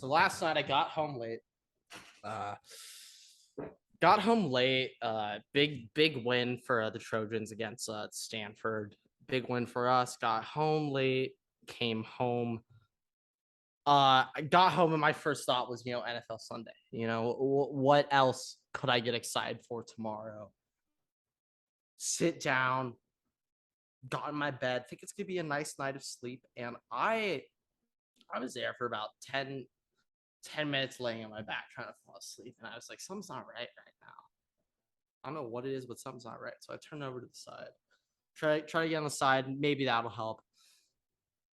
So last night I got home late. Big win for the Trojans against Stanford. Big win for us. Got home late. Came home. I got home and my first thought was, NFL Sunday. What else could I get excited for tomorrow? Sit down. Got in my bed. Think it's gonna be a nice night of sleep. And I was there for about 10 minutes laying on my back trying to fall asleep. And I was like, something's not right now. I don't know what it is, but something's not right. So I turned over to the side. Try to get on the side. Maybe that'll help.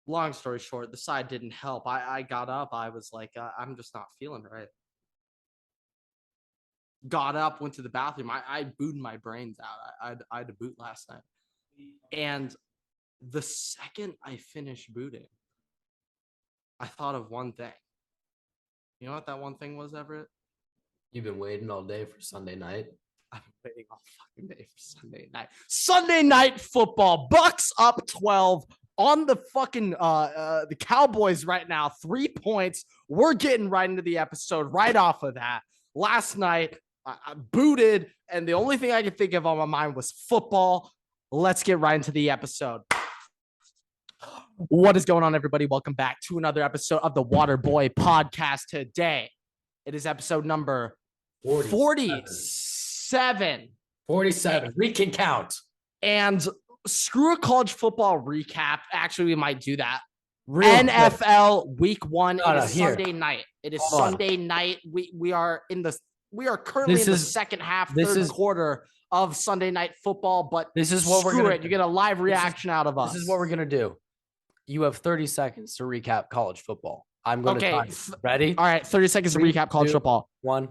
Long story short, the side didn't help. I got up. I was like, I'm just not feeling right. Got up, went to the bathroom. I booted my brains out. I had to boot last night. And the second I finished booting, I thought of one thing. You know what that one thing was, Everett? You've been waiting all day for Sunday night. I've been waiting all fucking day for Sunday night. Sunday night football. Bucks up 12 on the fucking the Cowboys right now. 3 points. We're getting right into the episode right off of that. Last night, I booted, and the only thing I could think of on my mind was football. Let's get right into the episode. What is going on, everybody? Welcome back to another episode of the Waterboy Podcast. Today, it is episode number 47. 47. We can count. And screw a college football recap. Actually, we might do that. NFL Week 1 is Sunday night. It is Sunday night. We are currently in the second half, third quarter of Sunday night football. But this is what we're gonna do. You get a live reaction out of us. This is what we're gonna do. You have 30 seconds to recap college football. I'm going to time. Ready? All right, 30 seconds to recap college football. 1.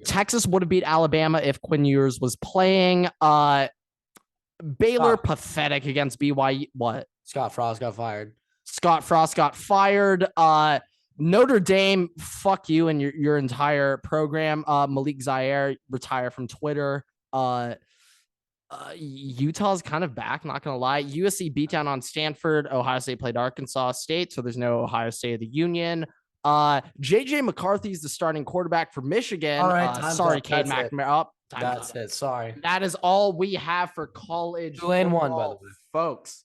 Texas would have beat Alabama if Quinn Ewers was playing. Baylor pathetic against BYU. What? Scott Frost got fired. Notre Dame, fuck you and your entire program. Malik Zaire retire from Twitter. Utah's kind of back, not gonna lie. USC beat down on Stanford. Ohio State played Arkansas State, so there's no Ohio State of the Union. JJ McCarthy's the starting quarterback for Michigan. All right, sorry, Cade McNamara. That's it. Sorry. That is all we have for college. Tulane won, by the way, folks.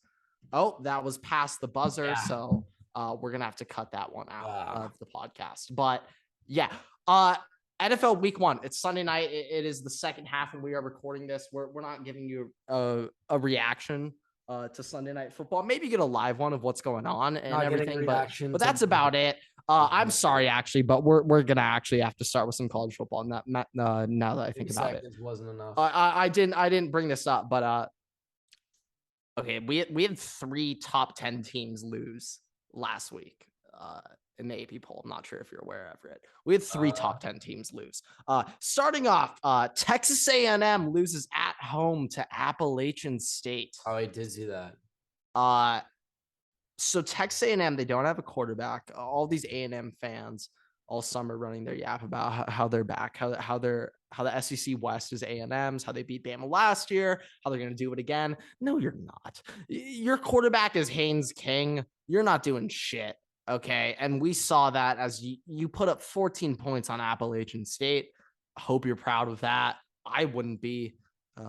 Oh, that was past the buzzer, so we're gonna have to cut that one out of the podcast. But yeah, NFL Week 1. It's Sunday night. It is the second half, and we are recording this. We're not giving you a reaction to Sunday night football. Maybe get a live one of what's going on and everything, but that's about it. I'm sorry, actually, but we're gonna actually have to start with some college football. Now that I think about it, wasn't enough. I didn't bring this up, but okay, we had 3 top 10 teams lose last week. In the AP poll. I'm not sure if you're aware of it. We had 3 top 10 teams lose. Starting off, Texas A&M loses at home to Appalachian State. Oh, I did see that. So Texas A&M, they don't have a quarterback. All these A&M fans all summer running their yap about how they're back, how the SEC West is A&M's, how they beat Bama last year, how they're going to do it again. No, you're not. Your quarterback is Haynes King. You're not doing shit. Okay, and we saw that as you put up 14 points on Appalachian State. I hope you're proud of that. I wouldn't be.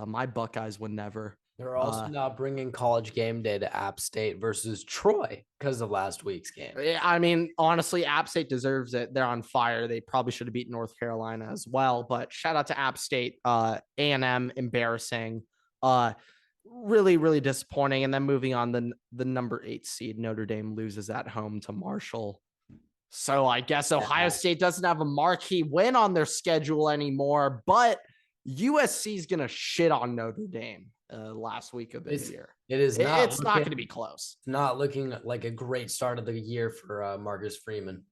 My Buckeyes would never. They're also now bringing College Game Day to App State versus Troy because of last week's game. I mean, honestly, App State deserves it. They're on fire. They probably should have beaten North Carolina as well. But shout out to App State. A&M, embarrassing. Really, really disappointing. And then moving on, the number 8 seed Notre Dame loses at home to Marshall. So I guess Ohio State doesn't have a marquee win on their schedule anymore, but USC is going to shit on Notre Dame last week of this year. It's not going to be close. It's not looking like a great start of the year for Marcus Freeman.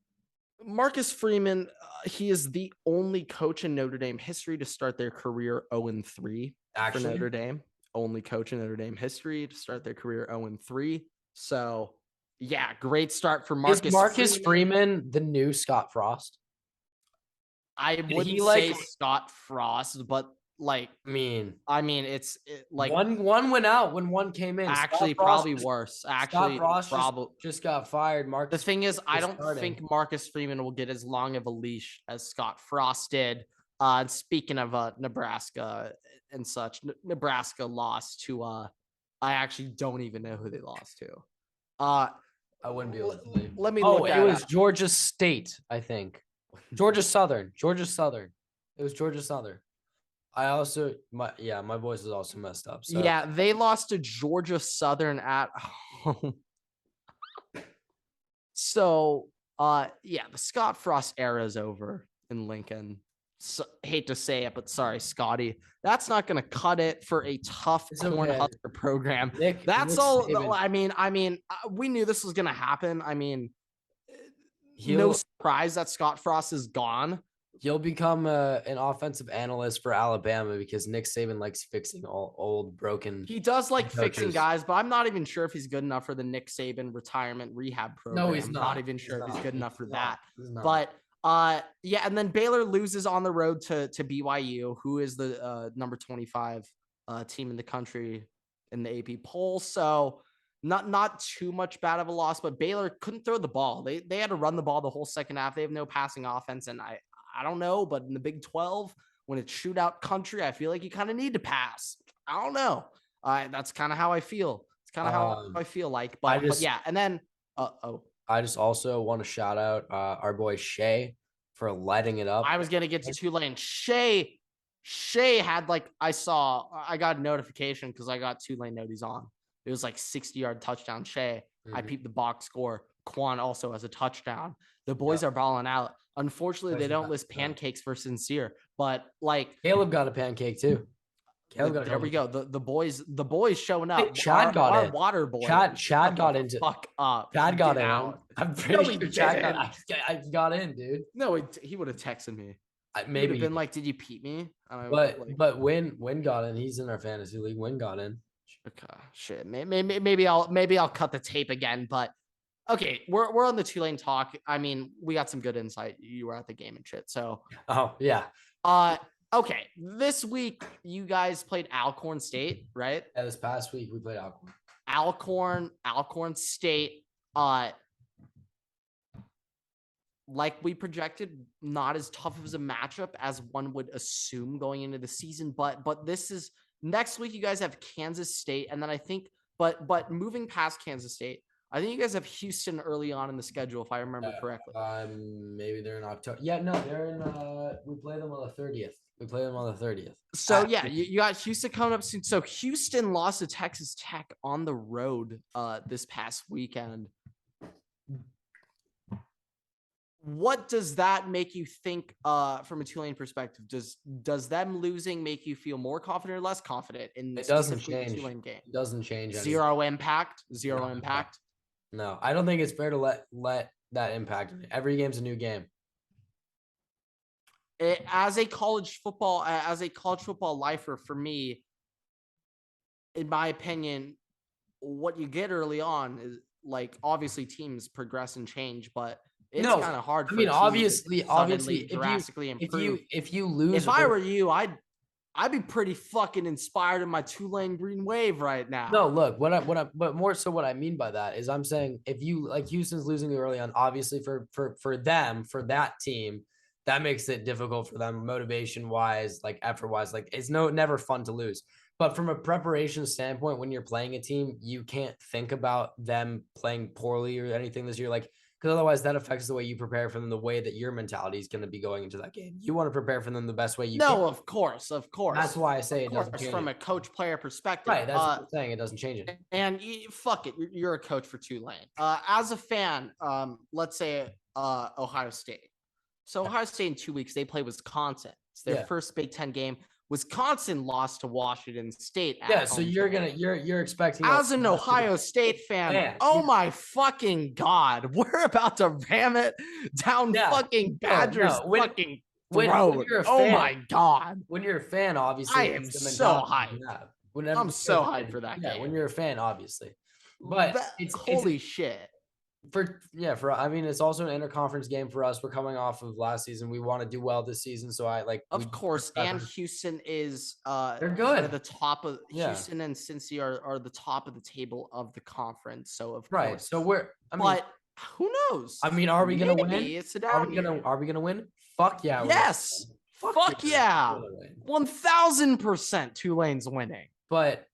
Marcus Freeman, he is the only coach in Notre Dame history to start their career 0-3 for Notre Dame. Only coach in Notre Dame history to start their career 0-3. So, yeah, great start for Marcus. Is Marcus Freeman the new Scott Frost? I wouldn't say Scott Frost, but like, I mean, it's like one went out when one came in. actually probably worse. Actually, Scott Frost probably just got fired. the Marcus thing is, I don't starting. think Marcus Freeman will get as long of a leash as Scott Frost did. And speaking of Nebraska and such, Nebraska lost to I actually don't even know who they lost to. I wouldn't be able to tell you. Let me look at it. Was Georgia State, I think. Georgia Southern. It was Georgia Southern. I also my voice is also messed up. So yeah, they lost to Georgia Southern at home. So the Scott Frost era is over in Lincoln. So, hate to say it, but sorry, Scotty. That's not going to cut it for a tough Cornhusker program. That's all. Saban. I mean, we knew this was going to happen. I mean, no surprise that Scott Frost is gone. He'll become an offensive analyst for Alabama because Nick Saban likes fixing all old broken. He does like fixing guys, but I'm not even sure if he's good enough for the Nick Saban retirement rehab program. No, he's not. I'm not even sure if he's good enough for that. But and then Baylor loses on the road to BYU, who is the number 25 team in the country in the AP poll. So not too much bad of a loss, but Baylor couldn't throw the ball. They had to run the ball the whole second half. They have no passing offense, and I don't know, but in the Big 12, when it's shootout country, I feel like you kind of need to pass. I don't know. That's kind of how I feel. It's kind of how I feel like. But yeah, and then I just also want to shout out our boy Shea for lighting it up. I was gonna get to Tulane. Shea had I got a notification because I got Tulane noties on. It was like 60-yard touchdown. Shea. Mm-hmm. I peeped the box score. Quan also has a touchdown. The boys are balling out. Unfortunately, they don't list pancakes for Sincere, but Caleb got a pancake too. There we go. The boys showing up. Hey, Chad got in. Water boy. Chad got into. Fuck up. Chad got in. I'm pretty sure Chad got in, dude. No, he would have texted me. Maybe been like, "Did you peep me?" But Win got in. He's in our fantasy league. Win got in. Okay, shit. Maybe I'll cut the tape again, but. Okay, we're on the Tulane talk. I mean, we got some good insight. You were at the game and shit. So, yeah. Okay. This week you guys played Alcorn State, right? Yeah, this past week we played Alcorn. Alcorn State. Like we projected, not as tough as a matchup as one would assume going into the season. But this is next week. You guys have Kansas State, and then I think, but moving past Kansas State. I think you guys have Houston early on in the schedule, if I remember correctly. Maybe they're in October. Yeah, no, they're in. We play them on the 30th. So yeah, you got Houston coming up soon. So Houston lost to Texas Tech on the road this past weekend. What does that make you think from a Tulane perspective? Does them losing make you feel more confident or less confident in the Tulane game? It doesn't change. Zero impact. No, I don't think it's fair to let that impact. Every game's a new game. As a college football lifer, for me, in my opinion, what you get early on is obviously teams progress and change, but it's kind of hard. Obviously, drastically improve. If you lose, if I were you, I'd be pretty fucking inspired in my Tulane Green Wave right now. No, look, but more so what I mean by that is I'm saying if you Houston's losing early on, obviously for that team, that makes it difficult for them motivation wise, effort wise, it's never fun to lose. But from a preparation standpoint, when you're playing a team, you can't think about them playing poorly or anything this year. Because otherwise that affects the way you prepare for them, the way that your mentality is going to be going into that game. You want to prepare for them the best way you can. No, of course. That's why I say it doesn't change from a coach-player perspective. Right, that's what I'm saying. It doesn't change it. And fuck it, you're a coach for Tulane. As a fan, let's say Ohio State. So Ohio State in 2 weeks, they play Wisconsin. It's their first Big Ten game. Wisconsin lost to Washington State. So you're expecting as an Ohio State fan. Oh my fucking God, we're about to ram it down fucking Badgers fucking throat. Oh my God. When you're a fan, obviously, I am so hyped. I'm so hyped for that game. When you're a fan, obviously, but holy shit. I mean, it's also an interconference game for us. We're coming off of last season. We want to do well this season. So Of course, and Houston is they're kind of good. the top of Yeah. Houston and Cincy are the top of the table of the conference. So of Right. course. So But who knows? I mean, are we gonna win? Maybe it's a down year. Are we gonna win? Fuck yeah. Yes. Fuck yeah. 1000% Tulane's winning. But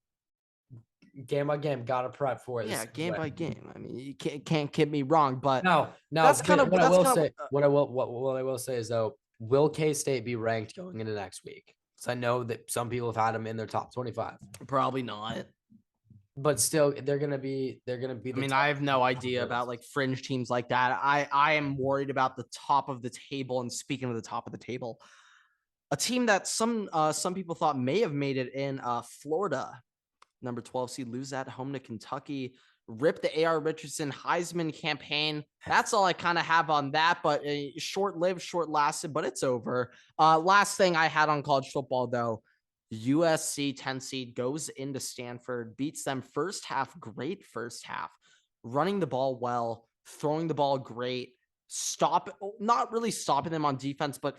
game by game, gotta prep for it. Yeah, game by game. I mean, you can't get me wrong, but no, that's kind of what I will say. What I will say is though, will K-State be ranked going into next week? Because I know that some people have had them in their top 25. Probably not. But still, they're gonna be. I mean, I have no idea about like fringe teams like that. I am worried about the top of the table. And speaking of the top of the table, a team that some people thought may have made it in Florida, number 12 seed, lose at home to Kentucky. Rip the A.R. Richardson Heisman campaign. That's all I kind of have on that, but short-lived, short-lasted, but it's over. Last thing I had on college football, though, USC 10 seed goes into Stanford, beats them first half, great first half, running the ball well, throwing the ball great, not really stopping them on defense, but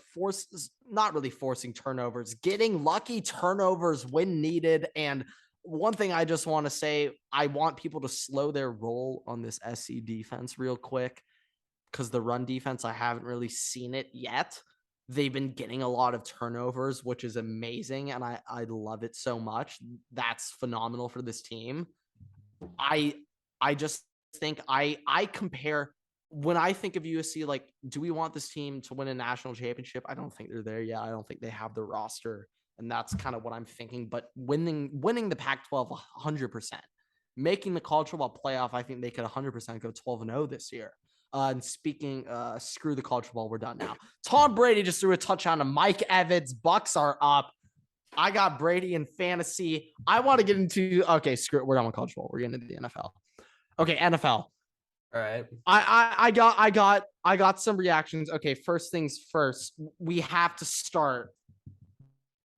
not really forcing turnovers, getting lucky turnovers when needed. And one thing I just want to say, I want people to slow their roll on this SC defense real quick, because the run defense, I haven't really seen it yet. They've been getting a lot of turnovers, which is amazing, and I love it so much. That's phenomenal for this team. I just think I compare, when I think of USC, like, do we want this team to win a national championship? I don't think they're there yet. I don't think they have the roster. And that's kind of what I'm thinking. But winning the Pac-12 100%, making the college football playoff, I think they could 100% go 12-0 this year. And speaking, screw the college football, we're done now. Tom Brady just threw a touchdown to Mike Evans. Bucks are up. I got Brady in fantasy. I want to get into, okay, screw it. We're done with college football. We're getting into the NFL. Okay, NFL. All right. I got some reactions. Okay, first things first. We have to start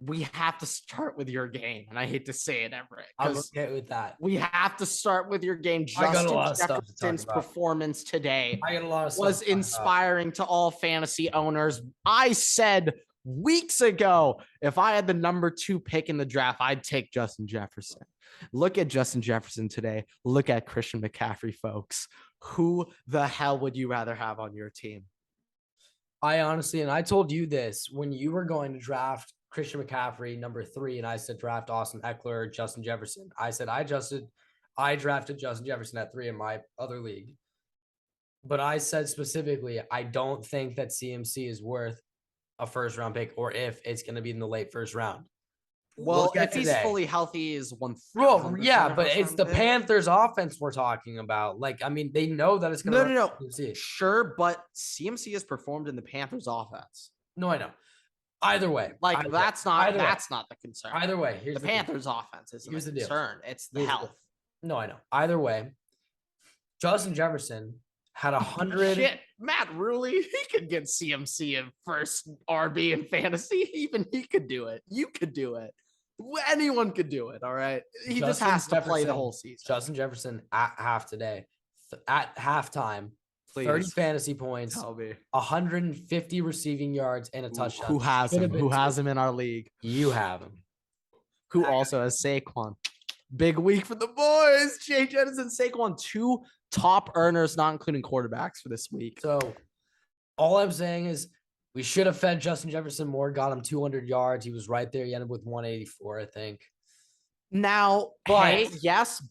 with your game. And I hate to say it, Everett. I'm okay with that. We have to start with your game. Justin Jefferson's performance today was inspiring to all fantasy owners. I said weeks ago, if I had the number 2 pick in the draft, I'd take Justin Jefferson. Look at Justin Jefferson today. Look at Christian McCaffrey, folks. Who the hell would you rather have on your team? I honestly, and I told you this when you were going to draft Christian McCaffrey, number 3, and I said draft Austin Eckler, Justin Jefferson. I said I drafted Justin Jefferson at 3 in my other league. But I said specifically, I don't think that CMC is worth a first-round pick, or if it's going to be in the late first round. Well, if he's fully healthy, is 1. Well, yeah, but it's the Panthers offense we're talking about. Like, I mean, they know that it's going to. No. Sure, but CMC has performed in the Panthers offense. No, I know. Either way, that's not the concern. Either way, here's the Panthers offense isn't the concern. It's the health. No, I know. Either way, Justin Jefferson had 100. Shit, Matt Ruley, he could get CMC in first RB in fantasy. Even he could do it. You could do it. Anyone could do it. All right. He just has to play the whole season. Justin Jefferson at halftime. Please. 30 fantasy points, 150 receiving yards, and a touchdown. Who has him? Who has him in our league? You have him. Who also has Saquon? Big week for the boys. Jay Jennings and Saquon, 2 top earners, not including quarterbacks, for this week. So all I'm saying is we should have fed Justin Jefferson more, got him 200 yards. He was right there. He ended with 184, I think. Now, yes,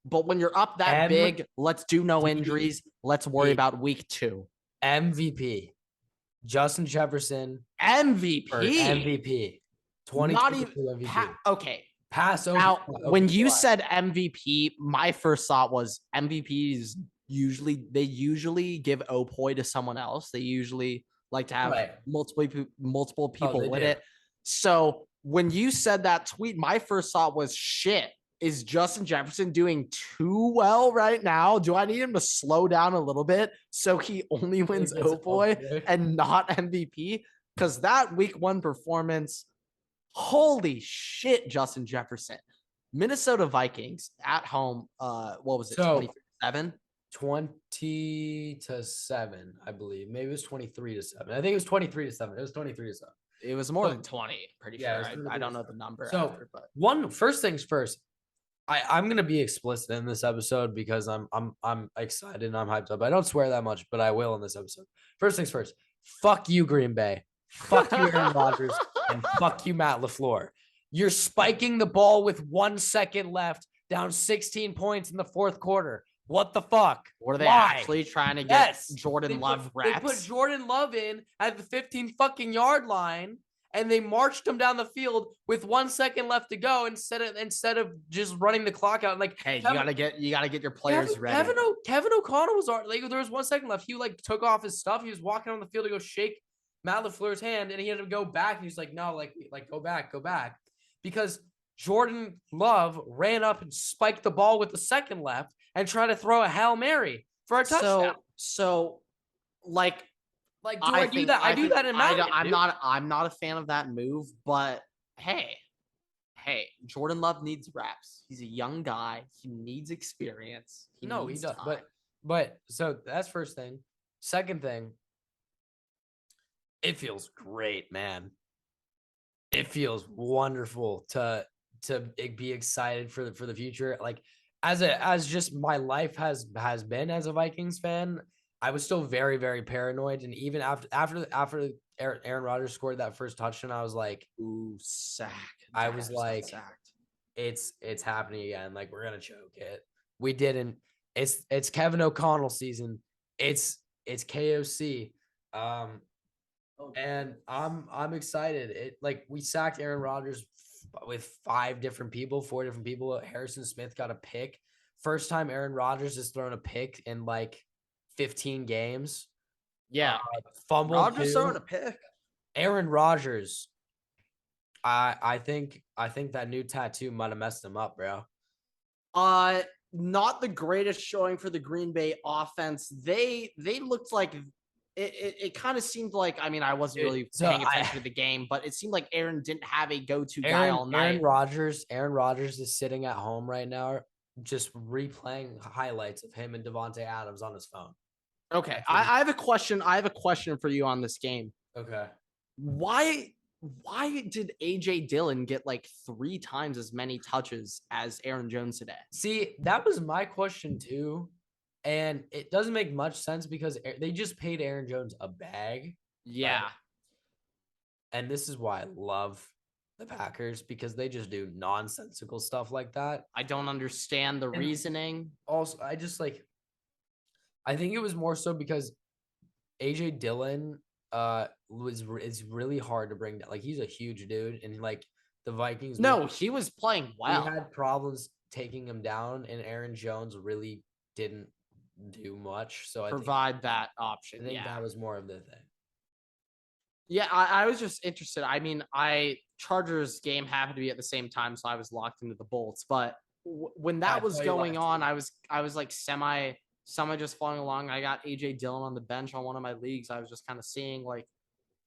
but when you're up that big, let's do no injuries. Let's worry about week 2. MVP. Justin Jefferson. MVP. 22 MVP. Okay. Pass over. Now, when you said MVP, my first thought was MVPs usually give Opoi to someone else. They usually like to have multiple people win it. So when you said that tweet, my first thought was, shit, is Justin Jefferson doing too well right now? Do I need him to slow down a little bit so he only wins Opoi and not MVP? Because that week 1 performance, holy shit, Justin Jefferson. Minnesota Vikings at home, what was it, 27? 20-7, I believe. Maybe it was 23-7. I think it was 23-7. It was 23-7. It was more than 20, pretty Yeah, sure. I don't know the number So after, but first things first. I'm gonna be explicit in this episode because I'm excited and I'm hyped up. I don't swear that much, but I will in this episode. First things first. Fuck you, Green Bay. Fuck you, Aaron Rodgers, and fuck you, Matt LaFleur. You're spiking the ball with 1 second left, down 16 points in the fourth quarter. What the fuck? were they Why? actually trying to get Jordan They Love They reps? put Jordan Love in at the 15 fucking yard line, and they marched him down the field with 1 second left to go instead of just running the clock out. Like, Hey, you gotta get your players ready. Kevin O'Connell was like, there was 1 second left. He like took off his stuff. He was walking on the field to go shake Matt LaFleur's hand, and he had to go back. And he's like, no, like go back, because Jordan Love ran up and spiked the ball with the second left and tried to throw a Hail Mary for a touchdown. So like do I do that? I do that in Mountain. I'm not a fan of that move, but hey, Jordan Love needs reps. He's a young guy. He needs experience. He does. Time. But so that's first thing. Second thing, it feels great, man. It feels wonderful to be excited for the future. Like as just my life has been as a Vikings fan, I was still very, very paranoid. And even after Aaron Rodgers scored that first touchdown, I was like, ooh, sack. I was like, it's happening again. Like, we're gonna choke it. We didn't. It's Kevin O'Connell season. It's KOC. And I'm excited. It like we sacked Aaron Rodgers with 4 different people. Harrison Smith got a pick. First time Aaron Rodgers has thrown a pick in like 15 games. Yeah. Fumble. Rodgers throwing a pick. Aaron Rodgers. I think that new tattoo might have messed him up, bro. Not the greatest showing for the Green Bay offense. They looked like it kind of seemed like, I mean, I wasn't really paying attention to the game, but it seemed like Aaron didn't have a go-to guy all night. Aaron Rodgers is sitting at home right now, just replaying highlights of him and Devontae Adams on his phone. Okay. I have a question. I have a question for you on this game. Okay. Why did AJ Dillon get like 3 times as many touches as Aaron Jones today? See, that was my question too. And it doesn't make much sense because they just paid Aaron Jones a bag. Yeah. And this is why I love the Packers, because they just do nonsensical stuff like that. I don't understand the reasoning. Also, I think it was more so because AJ Dillon is really hard to bring down. Like, he's a huge dude, and like the Vikings. No, he was playing well. He had problems taking him down, and Aaron Jones really didn't do much. So provide that option. I think that was more of the thing. Yeah, I was just interested. I mean, Chargers game happened to be at the same time, so I was locked into the Bolts. But when that was going on, I was like semi just following along. I got AJ Dillon on the bench on one of my leagues. I was just kind of seeing like,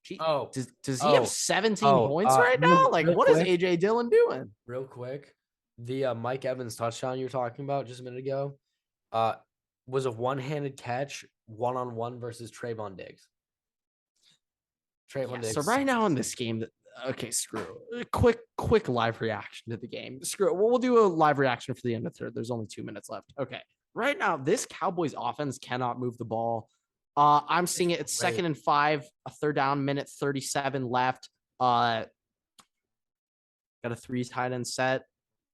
does he have 17 points right now? Like, what is AJ Dillon doing? Real quick, the Mike Evans touchdown you were talking about just a minute ago, was a one-handed catch, one-on-one versus Trayvon Diggs. Diggs. So right now in this game, okay, screw it. Quick live reaction to the game. Screw it. We'll do a live reaction for the end of the third. There's only 2 minutes left. Okay. Right now, this Cowboys offense cannot move the ball. I'm seeing it. It's 2nd and 5, a third down, minute 37 left. Got a 3 tight end set.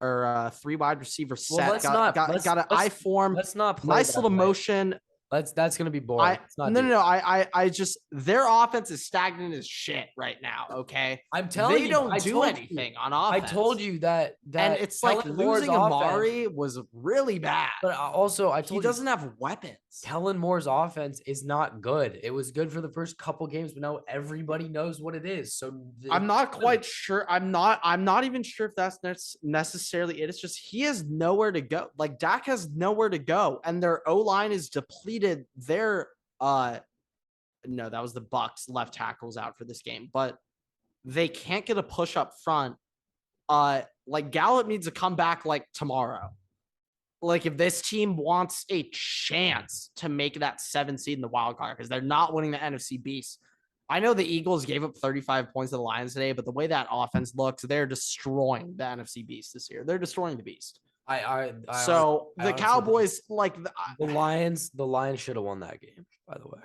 Or 3 wide receiver set. Got an I form. Let's not play nice little motion. That's gonna be boring. No. I just, their offense is stagnant as shit right now. Okay, I'm telling you, they don't do anything on offense. I told you that and it's like losing Amari was really bad. But also, he doesn't have weapons. Kellen Moore's offense is not good. It was good for the first couple games, but now everybody knows what it is. So I'm not quite sure. I'm not even sure if that's necessarily it. It's just he has nowhere to go. Like, Dak has nowhere to go, and their O-line is depleted. Their no, that was the Bucks left tackles out for this game, but they can't get a push up front. Like, Gallup needs to come back like tomorrow. like if this team wants a chance to make that 7 seed in the wild card, because they're not winning the NFC Beast. I know the Eagles gave up 35 points to the Lions today, but the way that offense looks, they're destroying the NFC Beast this year. They're destroying the Beast. So the Cowboys, like the Lions should have won that game, by the way.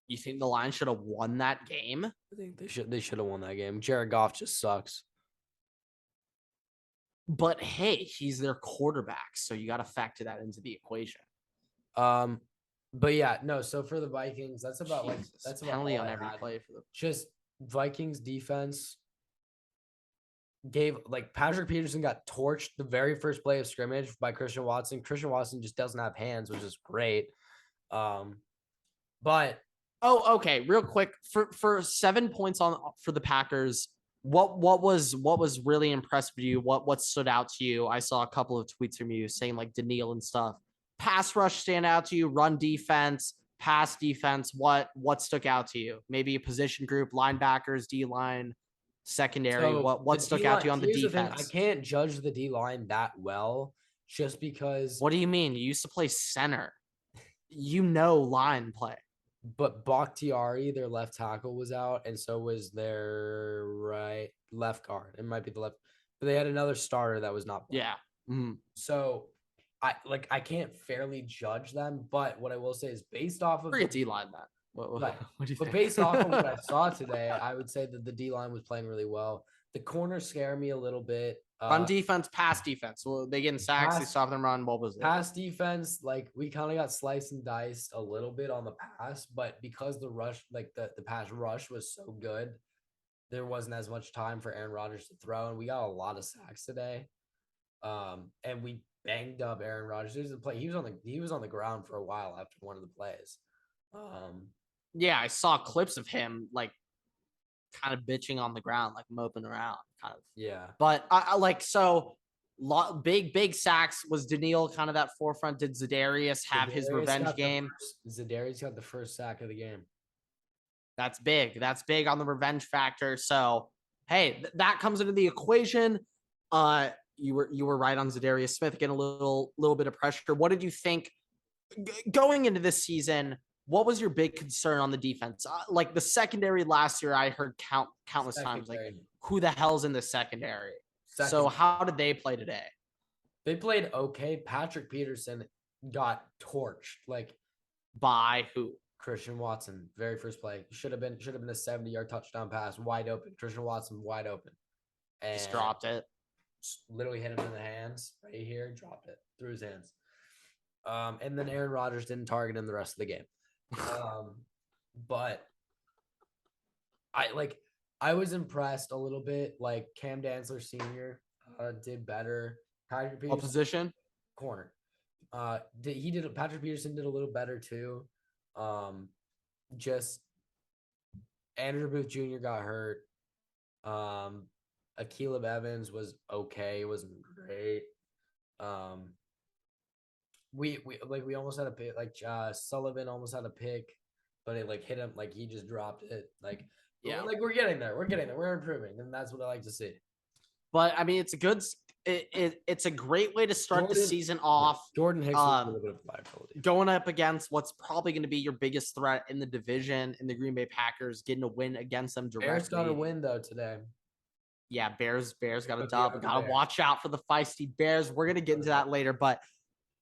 You think the Lions should have won that game? I think they should have won that game. Jared Goff just sucks. But hey, he's their quarterback, so you got to factor that into the equation. But yeah, no. So for the Vikings, that's about that's about penalty on every play for the just Vikings defense. Gave Patrick Peterson got torched the very first play of scrimmage by Christian Watson. Christian Watson just doesn't have hands, which is great. But okay, real quick for 7 points for the Packers. What was really impressive with you? What stood out to you? I saw a couple of tweets from you saying like Daniil and stuff. Pass rush stand out to you, run defense, pass defense. What stuck out to you? Maybe a position group, linebackers, D line, secondary. So what stuck out to you on the defense? I can't judge the D line that well just because. What do you mean? You used to play center. Line play. But Bakhtiari, their left tackle, was out, and so was their left guard. It might be the left, but they had another starter that was not playing. Yeah. Mm-hmm. So I can't fairly judge them, but what I will say is based off of D-line that. What do you think? But based off of what I saw today, I would say that the D-line was playing really well. The corners scare me a little bit. Run defense, pass defense. Well, they getting sacks, they stop them run. What was it? Pass defense, we kind of got sliced and diced a little bit on the pass, but because the rush, the pass rush was so good, there wasn't as much time for Aaron Rodgers to throw, and we got a lot of sacks today. And we banged up Aaron Rodgers. There's a play. He was on the ground for a while after one of the plays. Yeah, I saw clips of him kind of bitching on the ground, moping around, kind of. Yeah. But big sacks. Was Daniil kind of that forefront? Did Za'Darius have his revenge game? Za'Darius got the first sack of the game. That's big. That's big on the revenge factor. So, hey, that comes into the equation. You were right on Za'Darius Smith getting a little bit of pressure. What did you think going into this season? What was your big concern on the defense? The secondary last year, I heard countless times, who the hell's in the secondary? So how did they play today? They played okay. Patrick Peterson got torched. By who? Christian Watson, very first play. Should have been a 70-yard touchdown pass, wide open. Christian Watson, wide open. And just dropped it. Literally hit him in the hands right here, dropped it through his hands. And then Aaron Rodgers didn't target him the rest of the game. But I was impressed a little bit. Cam Dantzler Sr. Did better. Patrick Peterson, position? Corner. Patrick Peterson did a little better too. Just Andrew Booth Jr. got hurt. Akileb Evans was okay. It wasn't great. We almost had a pick. Sullivan almost had a pick, but it hit him. He just dropped it. We're getting there. We're improving, and that's what I like to see. But I mean, it's a great way to start the season off. Jordan Hicks was a little bit of liability. Going up against what's probably going to be your biggest threat in the division, in the Green Bay Packers, getting a win against them directly. Bears got a win though today. Yeah, Bears got a dub. We got to watch out for the feisty Bears. We're going to get into that later, but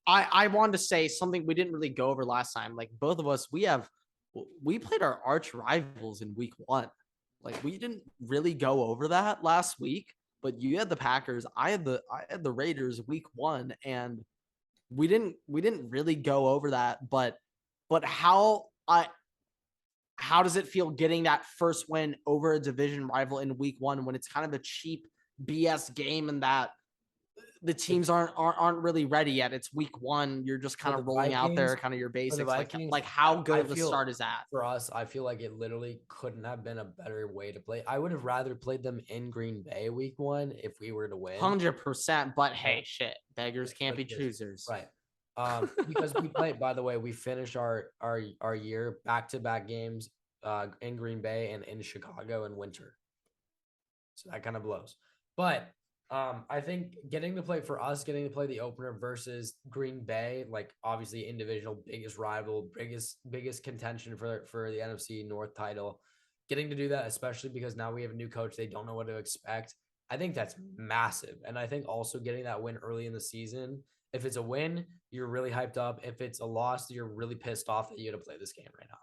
I wanted to say something we didn't really go over last time. Both of us, we played our arch rivals in week 1. We didn't really go over that last week, but you had the Packers. I had the Raiders week 1, and we didn't really go over that. But how does it feel getting that first win over a division rival in week 1 when it's kind of a cheap BS game and that the teams aren't really ready yet? It's week 1. You're just kind of rolling out there, kind of your basics. How good of a start is that for us? I feel like it literally couldn't have been a better way to play. I would have rather played them in Green Bay week 1 if we were to win. 100%. But hey, shit, beggars can't be choosers, right? Because we played. By the way, we finished our year back-to-back games in Green Bay and in Chicago in winter, so that kind of blows. But I think getting to play the opener versus Green Bay, like obviously individual biggest rival, biggest contention for the NFC North title. Getting to do that, especially because now we have a new coach, they don't know what to expect. I think that's massive. And I think also getting that win early in the season, if it's a win, you're really hyped up. If it's a loss, you're really pissed off that you got to play this game right now.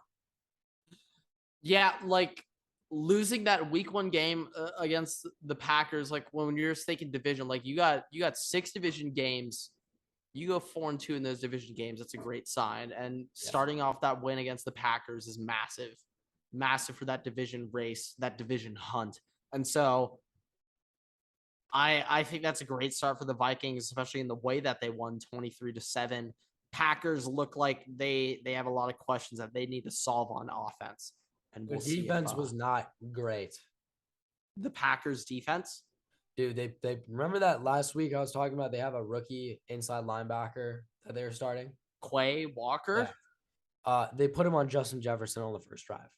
Yeah, like losing that week 1 game against the Packers, like when you're just thinking division, like you got 6 division games. You go 4-2 in those division games. That's a great sign. And starting off that win against the Packers is massive for that division race, that division hunt. And so I think that's a great start for the Vikings, especially in the way that they won 23-7. Packers look like they have a lot of questions that they need to solve on offense. And Their defense was not great. The Packers defense, dude, they remember that last week I was talking about. They have a rookie inside linebacker that they were starting, Quay Walker. Yeah. They put him on Justin Jefferson on the first drive.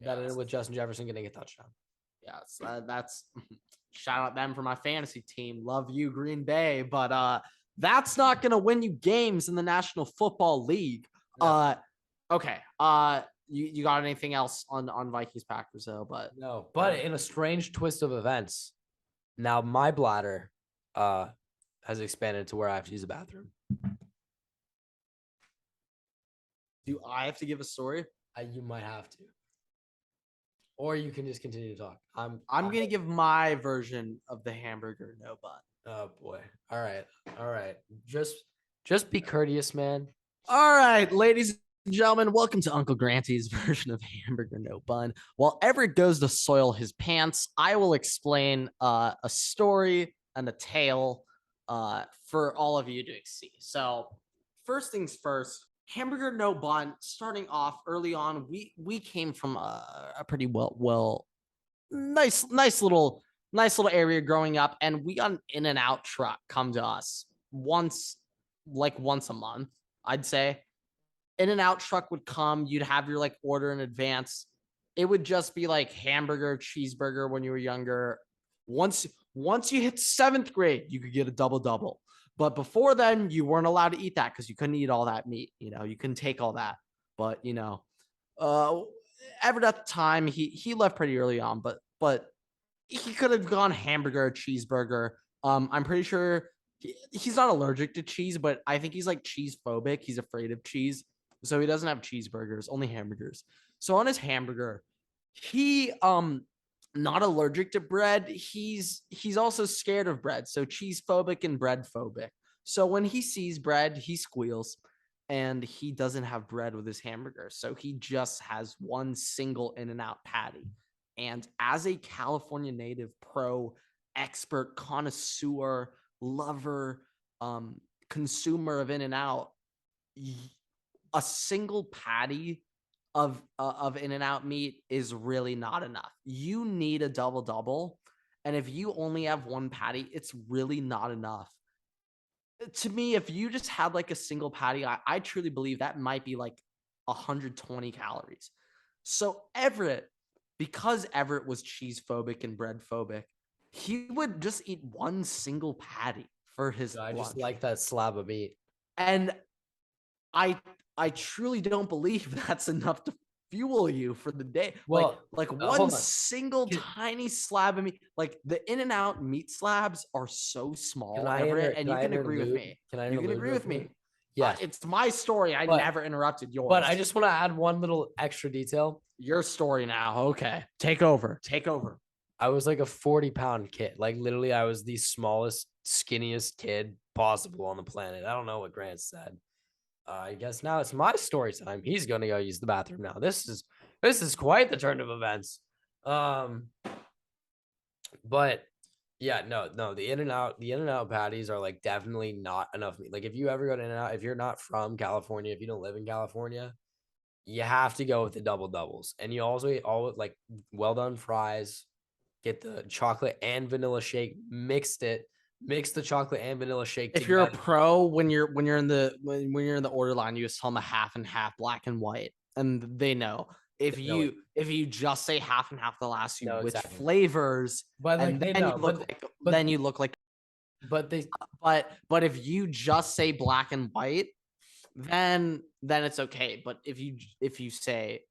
That ended with Justin Jefferson getting a touchdown. Yes, that's shout out them for my fantasy team. Love you, Green Bay, but that's not gonna win you games in the National Football League. No. Okay. You got anything else on Vikings Packers though? But no. But in a strange twist of events, now my bladder has expanded to where I have to use a bathroom. Do I have to give a story? You might have to. Or you can just continue to talk. I'm gonna give my version of the hamburger no bun. Oh boy. All right. Just be courteous, man. All right, ladies and gentlemen, welcome to Uncle Granty's version of hamburger no bun. While Everett goes to soil his pants, I will explain a story and a tale for all of you to see. So first things first, hamburger no bun. Starting off early on, we came from a pretty nice little area growing up, and we got an In-N-Out truck come to us once a month, I'd say. In-N-Out truck would come, you'd have your like order in advance. It would just be like hamburger, cheeseburger when you were younger. Once you hit 7th grade, you could get a double. But before then, you weren't allowed to eat that because you couldn't eat all that meat. You know, you couldn't take all that. But Everett at the time, he left pretty early on, but he could have gone hamburger, cheeseburger. I'm pretty sure he's not allergic to cheese, but I think he's like cheese phobic. He's afraid of cheese. So he doesn't have cheeseburgers, only hamburgers. So on his hamburger, he not allergic to bread. He's also scared of bread. So cheese phobic and bread phobic. So when he sees bread, he squeals, and he doesn't have bread with his hamburger. So he just has one single In-N-Out patty. And as a California native, pro, expert, connoisseur, lover, consumer of In-N-Out, a single patty of In-N-Out meat is really not enough. You need a double. And if you only have one patty, it's really not enough. To me, if you just had like a single patty, I truly believe that might be like 120 calories. So Everett, because Everett was cheese phobic and bread phobic, he would just eat one single patty for his lunch. Just like that slab of meat. And I truly don't believe that's enough to fuel you for the day. Well, like one single tiny slab of meat. Like the In-N-Out meat slabs are so small, Everett, and you can agree with me. You can agree with me. Yeah, it's my story. I never interrupted yours. But I just want to add one little extra detail. Your story now. Okay, take over. I was like a 40-pound kid. Like literally, I was the smallest, skinniest kid possible on the planet. I don't know what Grant said. I guess now it's my story time. He's gonna go use the bathroom now. This is quite the turn of events. But yeah, no, the In-N-Out patties are like definitely not enough meat. Like if you ever go to In-N-Out, if you're not from California, if you don't live in California, you have to go with the doubles. And you also always like well done fries, get the chocolate and vanilla shake, mix the chocolate and vanilla shake together. If you're a pro, when you're in the order line, you just tell them a half and half, black and white, and they know. if you just say half and half the last few, No, which exactly. flavors, But like and they then you know, look like then you look like. but they But if you just say black and white, then it's okay. But if you say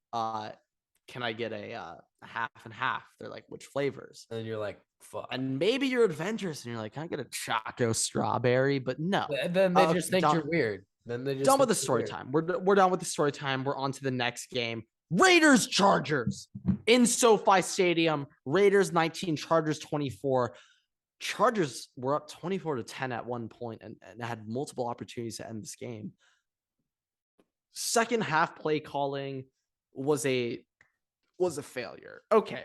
can I get a half and half? They're like, which flavors? and you're like, fuck. And maybe you're adventurous and you're like, can I get a Choco strawberry? But no. And then they just think done, you're weird. Then they just done with think the you're story weird. time. We're done with the story time. We're on to the next game. Raiders Chargers in SoFi Stadium. Raiders 19, Chargers 24. Chargers were up 24-10 at one point and had multiple opportunities to end this game. Second half play calling was a failure. Okay.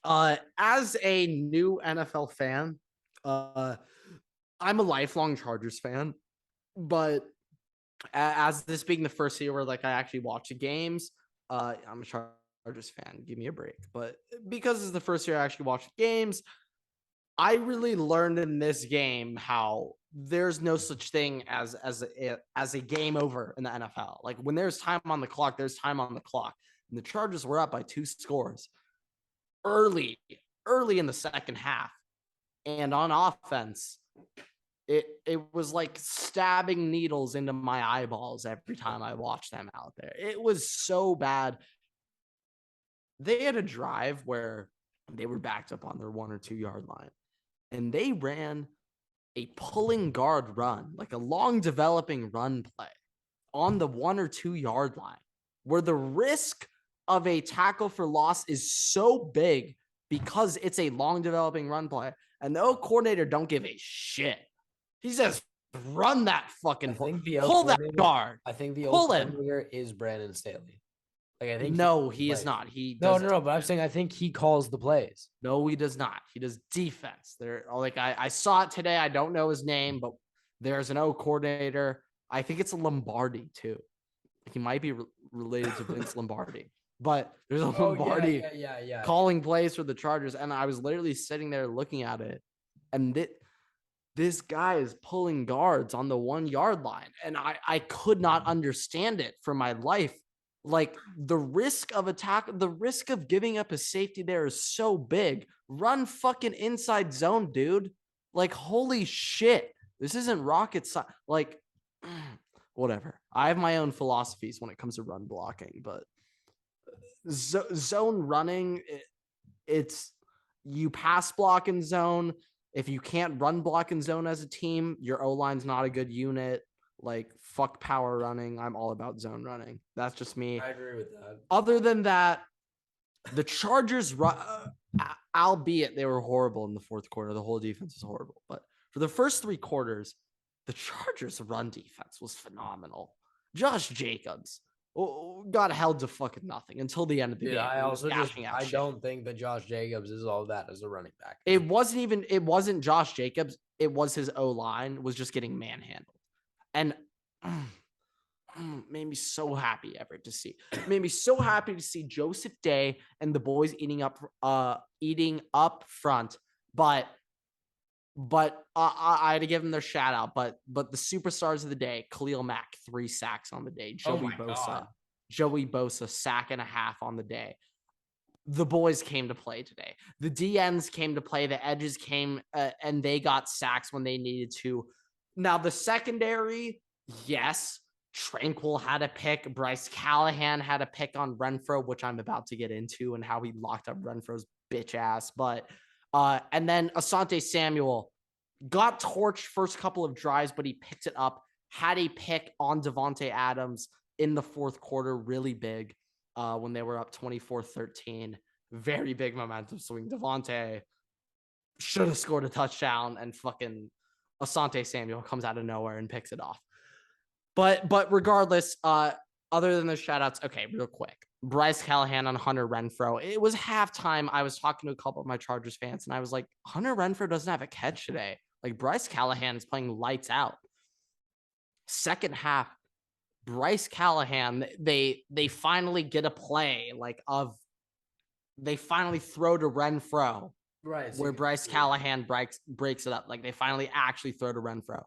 As a new NFL fan, I'm a lifelong Chargers fan, but as this being the first year where like I actually watch the games, I'm a Chargers fan. Give me a break. But because it's the first year I actually watched the games, I really learned in this game how there's no such thing as a game over in the NFL. Like when there's time on the clock, there's time on the clock. And the Chargers were up by 2 scores early in the second half. And on offense, it was like stabbing needles into my eyeballs every time I watched them out there. It was so bad. They had a drive where they were backed up on their 1 or 2 yard line. And they ran a pulling guard run, like a long developing run play on the 1 or 2 yard line, where the risk of a tackle for loss is so big because it's a long developing run play. And the O coordinator don't give a shit. He says, run that fucking pull that guard. I think the pull O him. coordinator is Brandon Staley. Like I think no, he is not. He no, does but I'm saying I think he calls the plays. No, he does not. He does defense. There, like I saw it today. I don't know his name, but there's an O coordinator. I think it's a Lombardi too. He might be related to Vince Lombardi, but there's a Lombardi calling plays for the Chargers. And I was literally sitting there looking at it, and this guy is pulling guards on the 1 yard line, and I could not understand it for my life. Like the risk of attack, the risk of giving up a safety there is so big. Run fucking inside zone, dude. Like, holy shit. This isn't rocket science. Like, whatever. I have my own philosophies when it comes to run blocking, but zone running, it's you pass block in zone. If you can't run block in zone as a team, your O-line's not a good unit. Like, fuck power running. I'm all about zone running. That's just me. I agree with that. Other than that, the Chargers, albeit they were horrible in the fourth quarter, the whole defense was horrible. But for the first 3 quarters, the Chargers' run defense was phenomenal. Josh Jacobs got held to fucking nothing until the end of the game. I don't think that Josh Jacobs is all that as a running back. It wasn't Josh Jacobs. It was his O-line was just getting manhandled. And made me so happy, Everett, to see. Made me so happy to see Joseph Day and the boys eating up front. But I had to give them their shout out. But the superstars of the day, Khalil Mack, 3 sacks on the day. Joey Bosa, sack and a half on the day. The boys came to play today. The DNs came to play. The edges came and they got sacks when they needed to. Now, the secondary, yes, Tranquil had a pick. Bryce Callahan had a pick on Renfro, which I'm about to get into, and how he locked up Renfro's bitch ass. But and then Asante Samuel got torched first couple of drives, but he picked it up. Had a pick on Devontae Adams in the fourth quarter, really big, when they were up 24-13. Very big momentum swing. Devontae should have scored a touchdown, and fucking Asante Samuel comes out of nowhere and picks it off. But regardless, other than the shout outs, okay, real quick. Bryce Callahan on Hunter Renfro. It was halftime. I was talking to a couple of my Chargers fans, and I was like, Hunter Renfro doesn't have a catch today. Like, Bryce Callahan is playing lights out. Second half, Bryce Callahan, they finally get a play, they finally throw to Renfro. Right. Where Bryce Callahan breaks it up. Like, they finally actually throw to Renfro.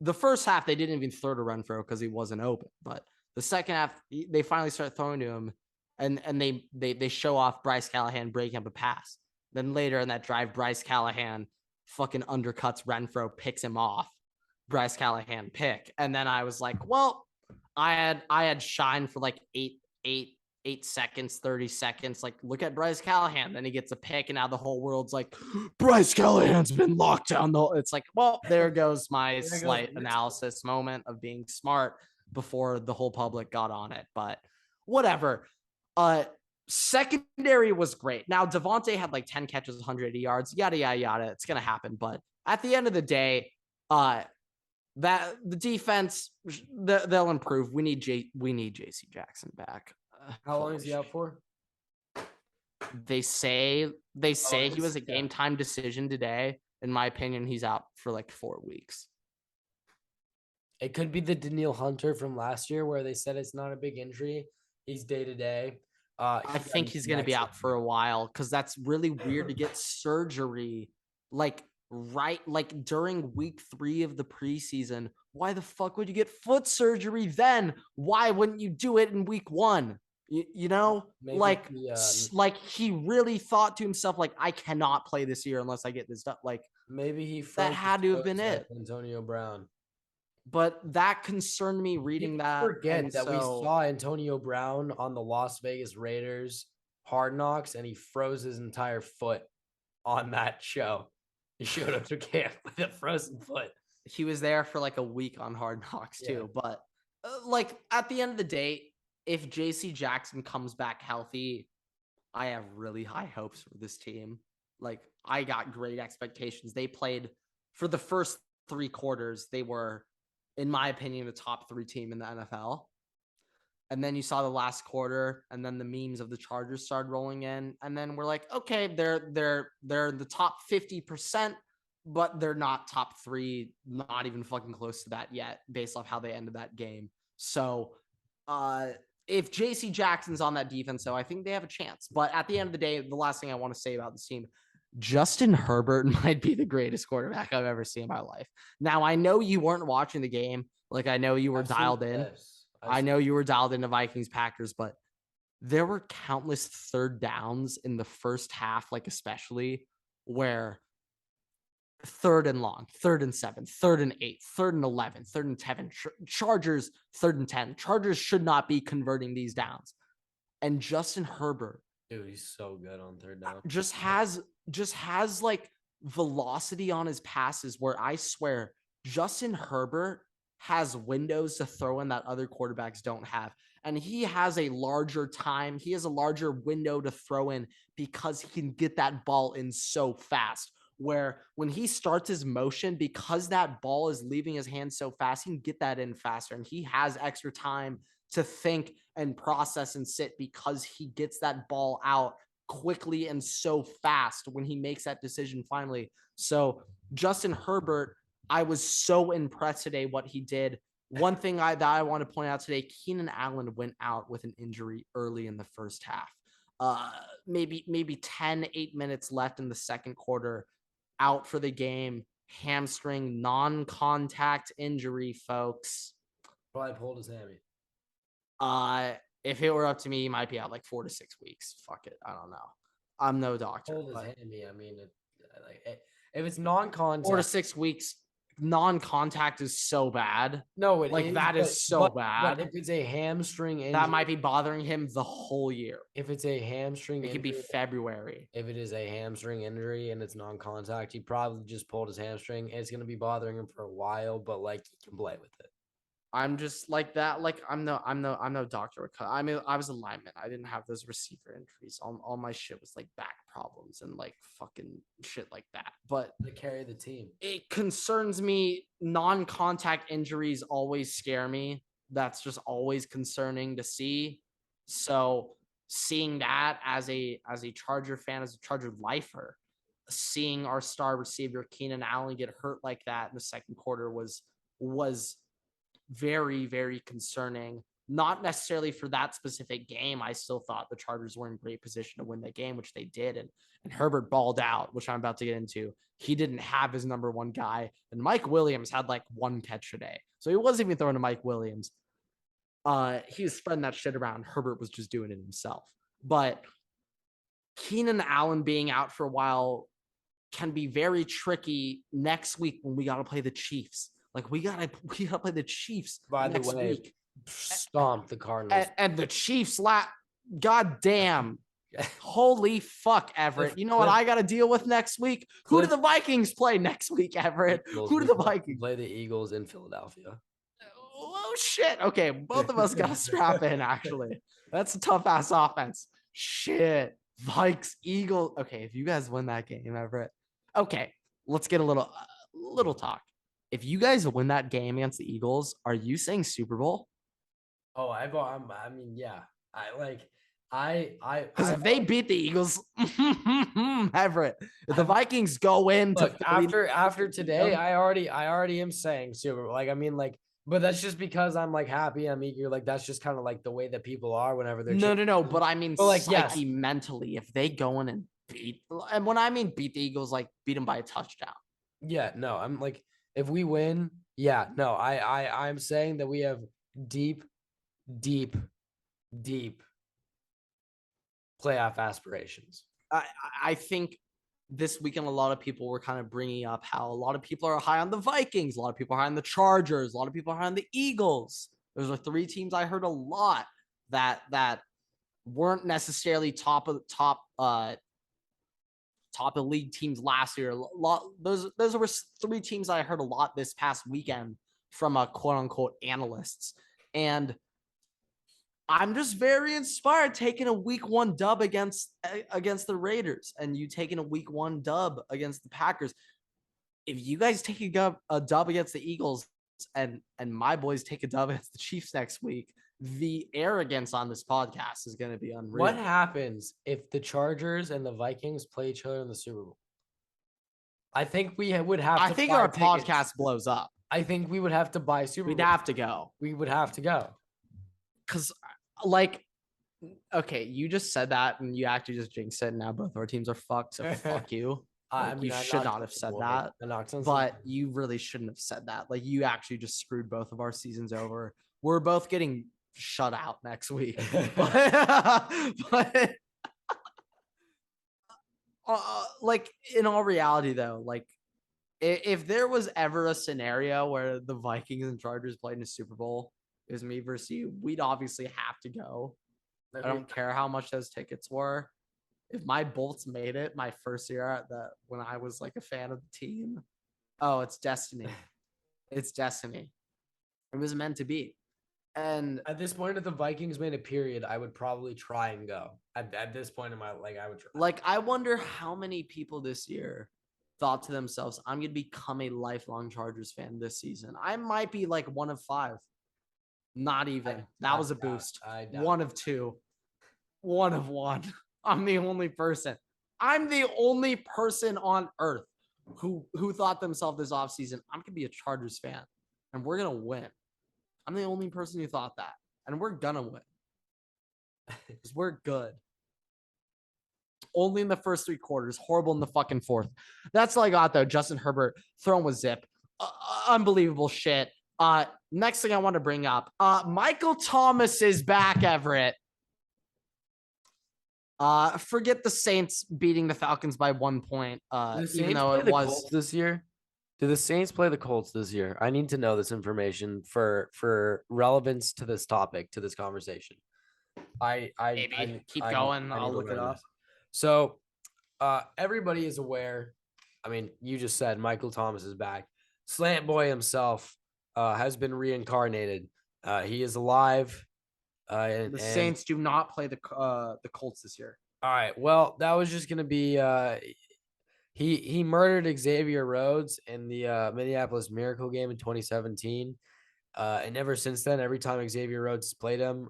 The first half, they didn't even throw to Renfro because he wasn't open. But the second half, they finally start throwing to him. and they show off Bryce Callahan breaking up a pass. Then later in that drive, Bryce Callahan fucking undercuts Renfro, picks him off. Bryce Callahan pick. And then I was like, well, I had Shine for like 8 seconds, 30 seconds. Like, look at Bryce Callahan. Then he gets a pick, and now the whole world's like, Bryce Callahan's been locked down. It's like, well, there goes my slight analysis moment of being smart before the whole public got on it. But whatever. Secondary was great. Now, Devontae had like 10 catches, 180 yards, yada, yada, yada. It's going to happen. But at the end of the day, that the defense, they'll improve. We need JC Jackson back. How long is he out for? They say he was a game time decision today. In my opinion, he's out for like 4 weeks. It could be the Danielle Hunter from last year where they said it's not a big injury. He's day to day. I think he's going to be out for a while because that's really weird to get surgery like during week 3 of the preseason. Why the fuck would you get foot surgery then? Why wouldn't you do it in week 1? You know, maybe like he really thought to himself, like, I cannot play this year unless I get this done. Like, maybe he that had to have been it. Antonio Brown. But that concerned me reading that. Forget that we saw Antonio Brown on the Las Vegas Raiders Hard Knocks, and he froze his entire foot on that show. He showed up to camp with a frozen foot. He was there for like a week on Hard Knocks too. Yeah. But like at the end of the day, if JC Jackson comes back healthy, I have really high hopes for this team. Like, I got great expectations. They played for the first 3 quarters. They were, in my opinion, the top 3 team in the NFL. And then you saw the last quarter, and then the memes of the Chargers started rolling in. And then we're like, okay, they're the top 50%, but they're not top 3, not even fucking close to that yet, based off how they ended that game. So if JC Jackson's on that defense, though, I think they have a chance. But at the end of the day, the last thing I want to say about this team, Justin Herbert might be the greatest quarterback I've ever seen in my life. Now, I know you weren't watching the game. Like, I know you were dialed in. I know you were dialed into Vikings Packers, but there were countless third downs in the first half, like especially where 3rd and long, 3rd and 7, 3rd and 8, 3rd and 11, 3rd and 10, Chargers 3rd and 10. Chargers should not be converting these downs. And Justin Herbert, dude, he's so good on 3rd down. Just has like velocity on his passes where I swear Justin Herbert has windows to throw in that other quarterbacks don't have. And he has a larger time. He has a larger window to throw in because he can get that ball in so fast. Where when he starts his motion, because that ball is leaving his hands so fast, he can get that in faster. And he has extra time to think and process and sit because he gets that ball out quickly and so fast when he makes that decision finally. So Justin Herbert, I was so impressed today what he did. One thing that I want to point out today, Keenan Allen went out with an injury early in the first half. Maybe 8 minutes left in the second quarter. Out for the game, hamstring, non-contact injury, folks. Probably pulled his hammy. If it were up to me, he might be out like 4 to 6 weeks. Fuck it, I don't know. I'm no doctor. Pulled his hammy. I mean, if it's non-contact, 4 to 6 weeks, non-contact is so bad. No, it like is, that is so bad. But if it's a hamstring injury, that might be bothering him the whole year. If it's a hamstring, it could be February. If it is a hamstring injury and it's non-contact, he probably just pulled his hamstring, and it's gonna be bothering him for a while. But like, he can play with it. I'm just like that. Like, I'm no doctor. I mean, I was a lineman. I didn't have those receiver injuries. All my shit was like back problems and like fucking shit like that. But to carry the team, it concerns me. Non-contact injuries always scare me. That's just always concerning to see. So seeing that as a Charger fan, as a Charger lifer, seeing our star receiver Keenan Allen get hurt like that in the second quarter was very, very concerning. Not necessarily for that specific game. I still thought the Chargers were in great position to win the game, which they did. And Herbert balled out, which I'm about to get into. He didn't have his number 1 guy. And Mike Williams had like 1 catch today. So he wasn't even throwing to Mike Williams. He was spreading that shit around. Herbert was just doing it himself. But Keenan Allen being out for a while can be very tricky next week when we got to play the Chiefs. Like we gotta play the Chiefs By the next way, week. stomp the Cardinals. And the Chiefs God damn. Holy fuck, Everett. You know what I got to deal with next week? Who do the Vikings play next week, Everett? Who do the Vikings play? The Eagles in Philadelphia. Oh, shit. Okay, both of us got to strap in, actually. That's a tough-ass offense. Shit. Vikes, Eagles. Okay, if you guys win that game, Everett. Okay, let's get a little talk. If you guys win that game against the Eagles, are you saying Super Bowl? Oh, I mean, yeah. Because if they beat the Eagles, Everett, if the Vikings go in to after today, I already am saying Super Bowl. Like, I mean, like, but that's just because I'm like happy, I'm eager. Like, that's just kind of like the way that people are whenever they're no. But I mean, like, psyche mentally, if they go in and beat, and when I mean beat the Eagles, like beat them by a touchdown. Yeah, no, I'm like, if we win, yeah, no, I'm saying that we have deep playoff aspirations. I think this weekend, a lot of people were kind of bringing up how a lot of people are high on the Vikings, a lot of people are high on the Chargers, a lot of people are high on the Eagles. Those are three teams I heard a lot that weren't necessarily top of league teams last year. Those were three teams I heard a lot this past weekend from quote unquote analysts. And I'm just very inspired taking a week 1 dub against the Raiders and you taking a week 1 dub against the Packers. If you guys take a dub against the Eagles and my boys take a dub against the Chiefs next week, the arrogance on this podcast is going to be unreal. What happens if the Chargers and the Vikings play each other in the Super Bowl? I think we would have to. I think our podcast blows up. I think we would have to buy Super Bowl. We'd have to go. We would have to go. Because, like, okay, you just said that and you actually just jinxed it. And now both our teams are fucked. So fuck you. I mean, you should not have said that. But you really shouldn't have said that. Like, you actually just screwed both of our seasons over. We're both getting shut out next week. but like, in all reality, though, like, if there was ever a scenario where the Vikings and Chargers played in a Super Bowl, it was me versus you, we'd obviously have to go. I don't care how much those tickets were. If my Bolts made it my first year when I was like a fan of the team, oh, it's destiny. It's destiny. It was meant to be. And at this point, if the Vikings made a period, I would probably try and go. At this point in my I would try. Like, I wonder how many people this year thought to themselves, I'm going to become a lifelong Chargers fan this season. I might be like 1 of 5. Not even. That was a boost. 1 of 2. 1 of 1. I'm the only person. I'm the only person on earth who thought themselves this offseason, I'm going to be a Chargers fan and we're going to win. I'm the only person who thought that. And we're going to win. Because we're good. Only in the first 3 quarters. Horrible in the fucking fourth. That's all I got, though. Justin Herbert throwing with zip. Unbelievable shit. Next thing I want to bring up. Michael Thomas is back, Everett. Forget the Saints beating the Falcons by 1 point. Even though it was Colts this year. Do the Saints play the Colts this year? I need to know this information for relevance to this topic, to this conversation. Keep going. I'll look it up. So, everybody is aware. I mean, you just said Michael Thomas is back. Slant Boy himself has been reincarnated. He is alive. The Saints do not play the Colts this year. All right. Well, that was just gonna be he murdered Xavier Rhodes in the Minneapolis Miracle game in 2017. And ever since then, every time Xavier Rhodes has played him,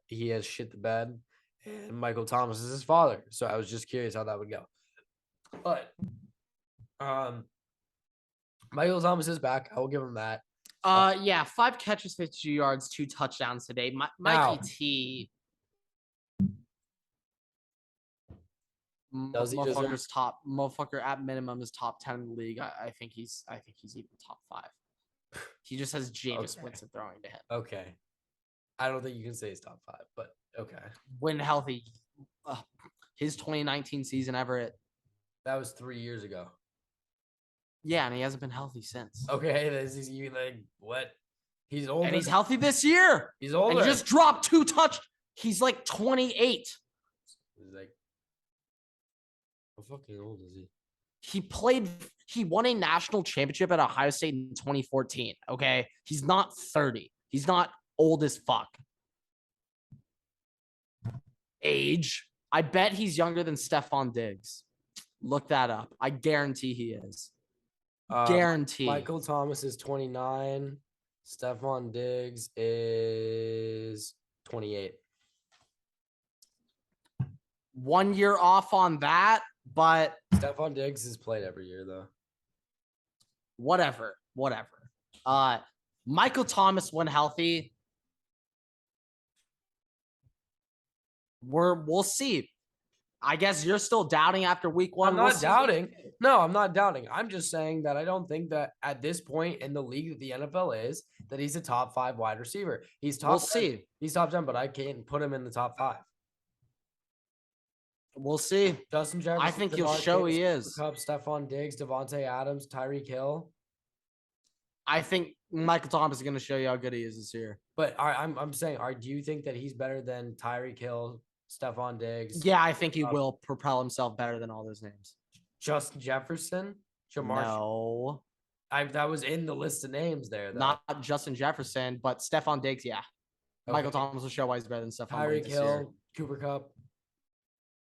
he has shit the bed. And Michael Thomas is his father. So I was just curious how that would go. But Michael Thomas is back. I will give him that. Yeah, 5 catches, 52 yards, 2 touchdowns today. Mikey T. Motherfucker at minimum is top 10 in the league. I think he's even top 5. He just has Jameis Winston throwing to him. Okay. I don't think you can say he's top 5, but okay. When healthy. His 2019 season, Everett. That was 3 years ago. Yeah, and he hasn't been healthy since. Okay, this is you like what? He's older. And he's healthy this year. He's older. And he just dropped 2 touch. He's like 28. He's like, how fucking old is he? He won a national championship at Ohio State in 2014. Okay. He's not 30. He's not old as fuck. Age. I bet he's younger than Stephon Diggs. Look that up. I guarantee he is. Guarantee. Michael Thomas is 29. Stephon Diggs is 28. 1 year off on that, but Stephon Diggs has played every year though. Whatever. Michael Thomas, when healthy, we'll see. I guess you're still doubting after week 1. I'm not doubting. No, I'm not doubting. I'm just saying that I don't think that at this point in the league that the NFL is, that he's a top 5 wide receiver. He's top 10. See. He's top 10, but I can't put him in the top 5. We'll see. Justin Jefferson. I think you'll show he is. Cup, Stephon Diggs, Devontae Adams, Tyreek Hill. I think Michael Thomas is going to show you how good he is this year. But I'm saying, do you think that he's better than Tyreek Hill, Stephon Diggs? Yeah, I think he will propel himself better than all those names. Justin Jefferson? Jamar? No. That was in the list of names there, though. Not Justin Jefferson, but Stephon Diggs, yeah. Okay. Michael Thomas will show why he's better than Stephon Diggs. Tyreek Hill, Cooper Kupp,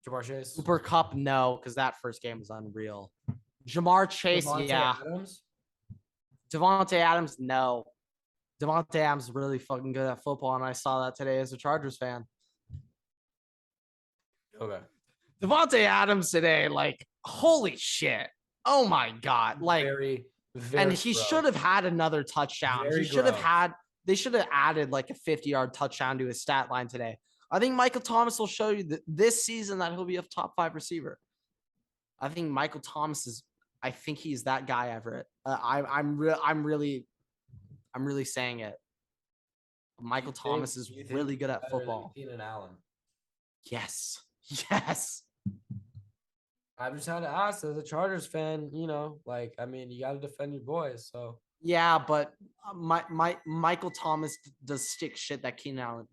Jamar Chase. Cooper Kupp, no, because that first game was unreal. Jamar Chase, yeah. Adams? Devontae Adams, no. Devontae Adams is really fucking good at football, and I saw that today as a Chargers fan. Okay. Devontae Adams today, like, holy shit. Oh my God. Like, very and he should have had another touchdown. He should have had, they should have added like a 50-yard touchdown to his stat line today. I think Michael Thomas will show you that this season that he'll be a top 5 receiver. I think Michael Thomas is, I think he's that guy, Everett. I'm really saying it. Michael Thomas is really good at football. Keenan Allen. Yes. I just had to ask as a Chargers fan, you got to defend your boys. So yeah, but Michael Thomas does stick shit that Keenan Allen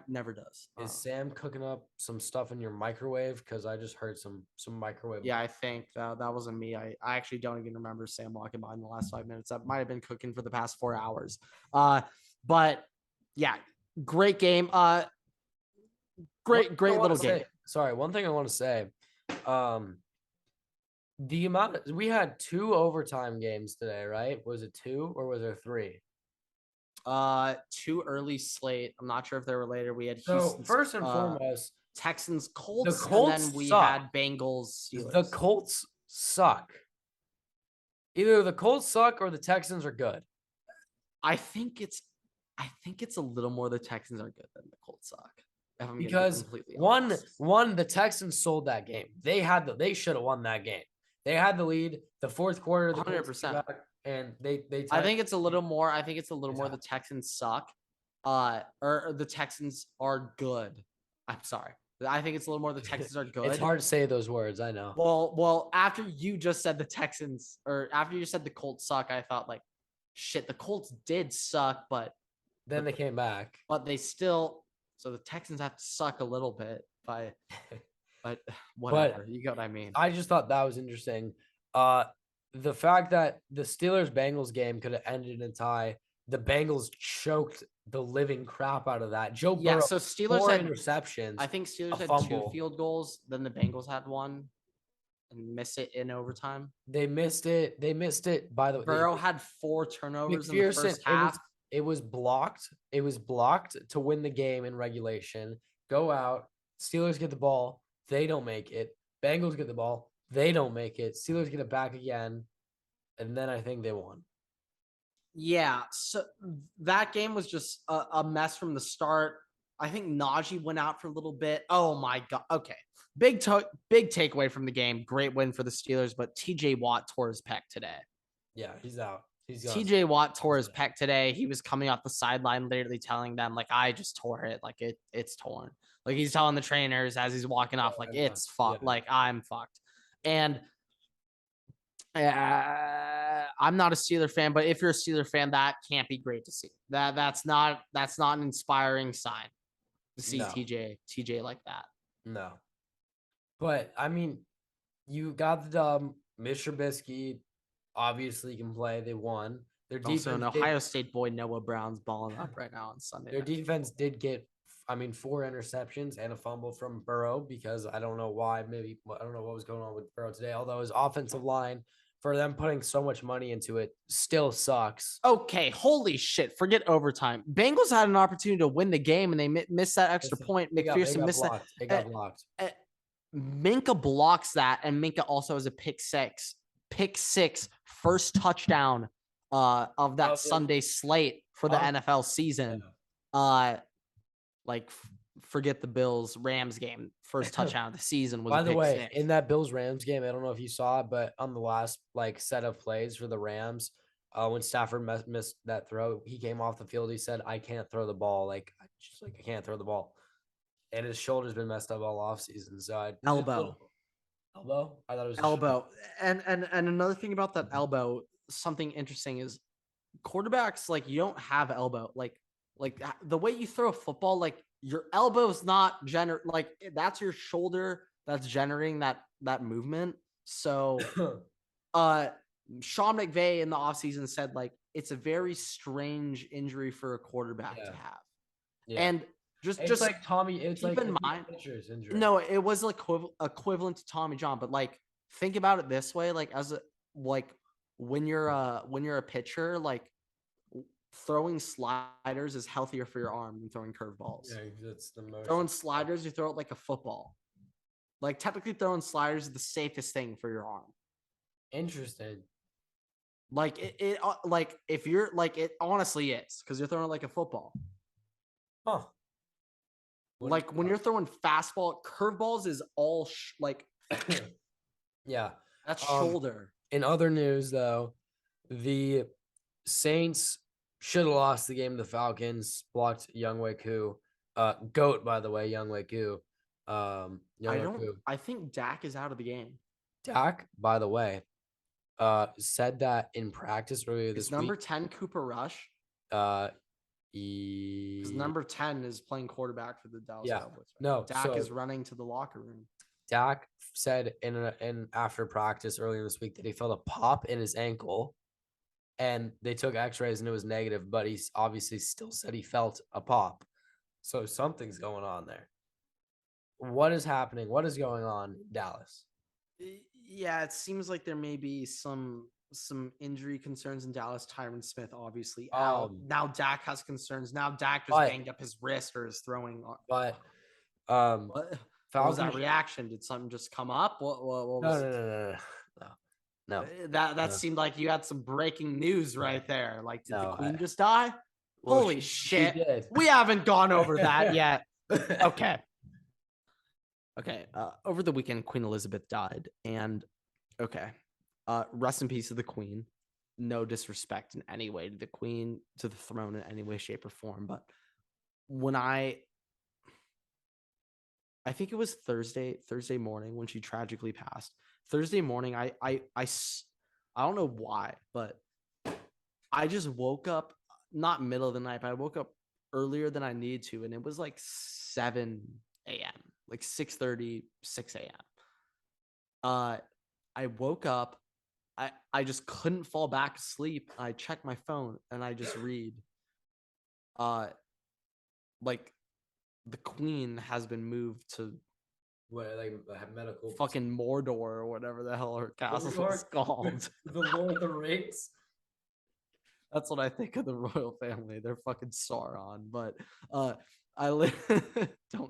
never does. Is Sam cooking up some stuff in your microwave? Because I just heard some microwave. Yeah, I think that wasn't me. I actually don't even remember Sam walking by in the last 5 minutes. That might have been cooking for the past 4 hours. But yeah, great game. Great little game. Sorry, one thing I want to say. The amount we had 2 overtime games today, right? Was it 2 or was there 3? 2 early slate. I'm not sure if they were later. We had Houston. So first and foremost, Texans, Colts, the Colts, and then we suck. had Bengals, Steelers. The Colts suck. Either the Colts suck or the Texans are good. I think it's a little more the Texans are good than the Colts suck. Because one, the Texans sold that game. They should have won that game. They had the lead. The fourth quarter, the 100%. And they. I think it's a little more. I think it's a little more. The Texans suck, or the Texans are good. I'm sorry. I think it's a little more. The Texans are good. It's hard to say those words. I know. Well, after you just said the Texans, or after you said the Colts suck, I thought like, shit, the Colts did suck, but then they came back. But they still. So the Texans have to suck a little bit, but whatever. You get what I mean. I just thought that was interesting. The fact that the Steelers-Bengals game could have ended in a tie, the Bengals choked the living crap out of that. Joe Burrow, so Steelers had interceptions. I think Steelers had fumble. 2 field goals. Then the Bengals had 1 and missed it in overtime. They missed it. By the way, Burrow had 4 turnovers in the first half. It was blocked. It was blocked to win the game in regulation. Go out. Steelers get the ball. They don't make it. Bengals get the ball. They don't make it. Steelers get it back again. And then I think they won. Yeah. So that game was just a mess from the start. I think Najee went out for a little bit. Oh, my God. Okay. Big takeaway from the game. Great win for the Steelers, but TJ Watt tore his pec today. Yeah, he's out. TJ Watt tore his pec today. He was coming off the sideline, literally telling them, like, I just tore it. Like, it's torn. Like, he's telling the trainers as he's walking off, like, it's fucked. Like, I'm fucked. And I'm not a Steeler fan, but if you're a Steeler fan, that can't be great to see. That's not an inspiring sign to see TJ like that. No. But I mean, you got the dub. Mitch Trubisky obviously can play. They won. Their defense. Also, an Ohio State boy, Noah Brown's balling up right now on Sunday. Their defense did get, 4 interceptions and a fumble from Burrow because I don't know why. Maybe I don't know what was going on with Burrow today. Although his offensive line, for them putting so much money into it, still sucks. Okay, holy shit! Forget overtime. Bengals had an opportunity to win the game and they missed that extra point. McPherson missed that. They got blocked. Minka blocks that, and Minka also has a pick six, first touchdown of that Sunday slate for the NFL season. Forget the Bills Rams game. First touchdown of the season was. By the way, in that Bills Rams game, I don't know if you saw it, but on the last set of plays for the Rams, when Stafford missed that throw, he came off the field. He said, "I can't throw the ball. I can't throw the ball." And his shoulder's been messed up all offseason. So elbow. I thought it was elbow. And another thing about that elbow, something interesting is quarterbacks, like, you don't have elbow. Like the way you throw a football, like, your elbow's not that's your shoulder that's generating that movement. So Sean McVay in the offseason said, like, it's a very strange injury for a quarterback to have. Yeah. And just like Tommy, it's keep in mind. No, it was equivalent to Tommy John, but like, think about it this way: like, when you're a pitcher, like, throwing sliders is healthier for your arm than throwing curveballs. Yeah, that's the most. Throwing sliders, you throw it like a football. Like, technically, throwing sliders is the safest thing for your arm. Interesting. Like if you're it honestly is, because you're throwing it like a football. Huh. Like, when you're throwing fastball, curveballs is all yeah, that's shoulder. In other news, though, the Saints should have lost the game to the Falcons. Blocked Younghoe Koo. GOAT, by the way, Younghoe Koo. I think Dak is out of the game. Dak, by the way, said that in practice earlier this week. Number 10 Cooper Rush? Because number 10 is playing quarterback for the Dallas Cowboys. Right? No, Dak is running to the locker room. Dak said in after practice earlier this week that he felt a pop in his ankle, and they took X-rays and it was negative, but he obviously still said he felt a pop. So something's going on there. What is happening? What is going on in Dallas? Yeah, it seems like there may be some injury concerns in Dallas. Tyron Smith obviously out. Now Dak has concerns. Now Dak just banged up his wrist or is throwing. But what was that reaction? Did something just come up? What was No. That seemed like you had some breaking news right there. Like, did the Queen just die? Well, holy shit. We haven't gone over that yet. Okay. Over the weekend, Queen Elizabeth died. And rest in peace to the Queen. No disrespect in any way to the Queen, to the throne in any way, shape, or form. But when I think it was Thursday morning when she tragically passed. Thursday morning, I don't know why, but I just woke up, not middle of the night, but I woke up earlier than I needed to, and it was like 7 a.m., like 6:30, 6 a.m. I woke up, I just couldn't fall back asleep. I checked my phone and I just read, like, the Queen has been moved to medical fucking Mordor or whatever the hell her castle is called. The Lord of the Rings. That's what I think of the royal family. They're fucking Sauron. But don't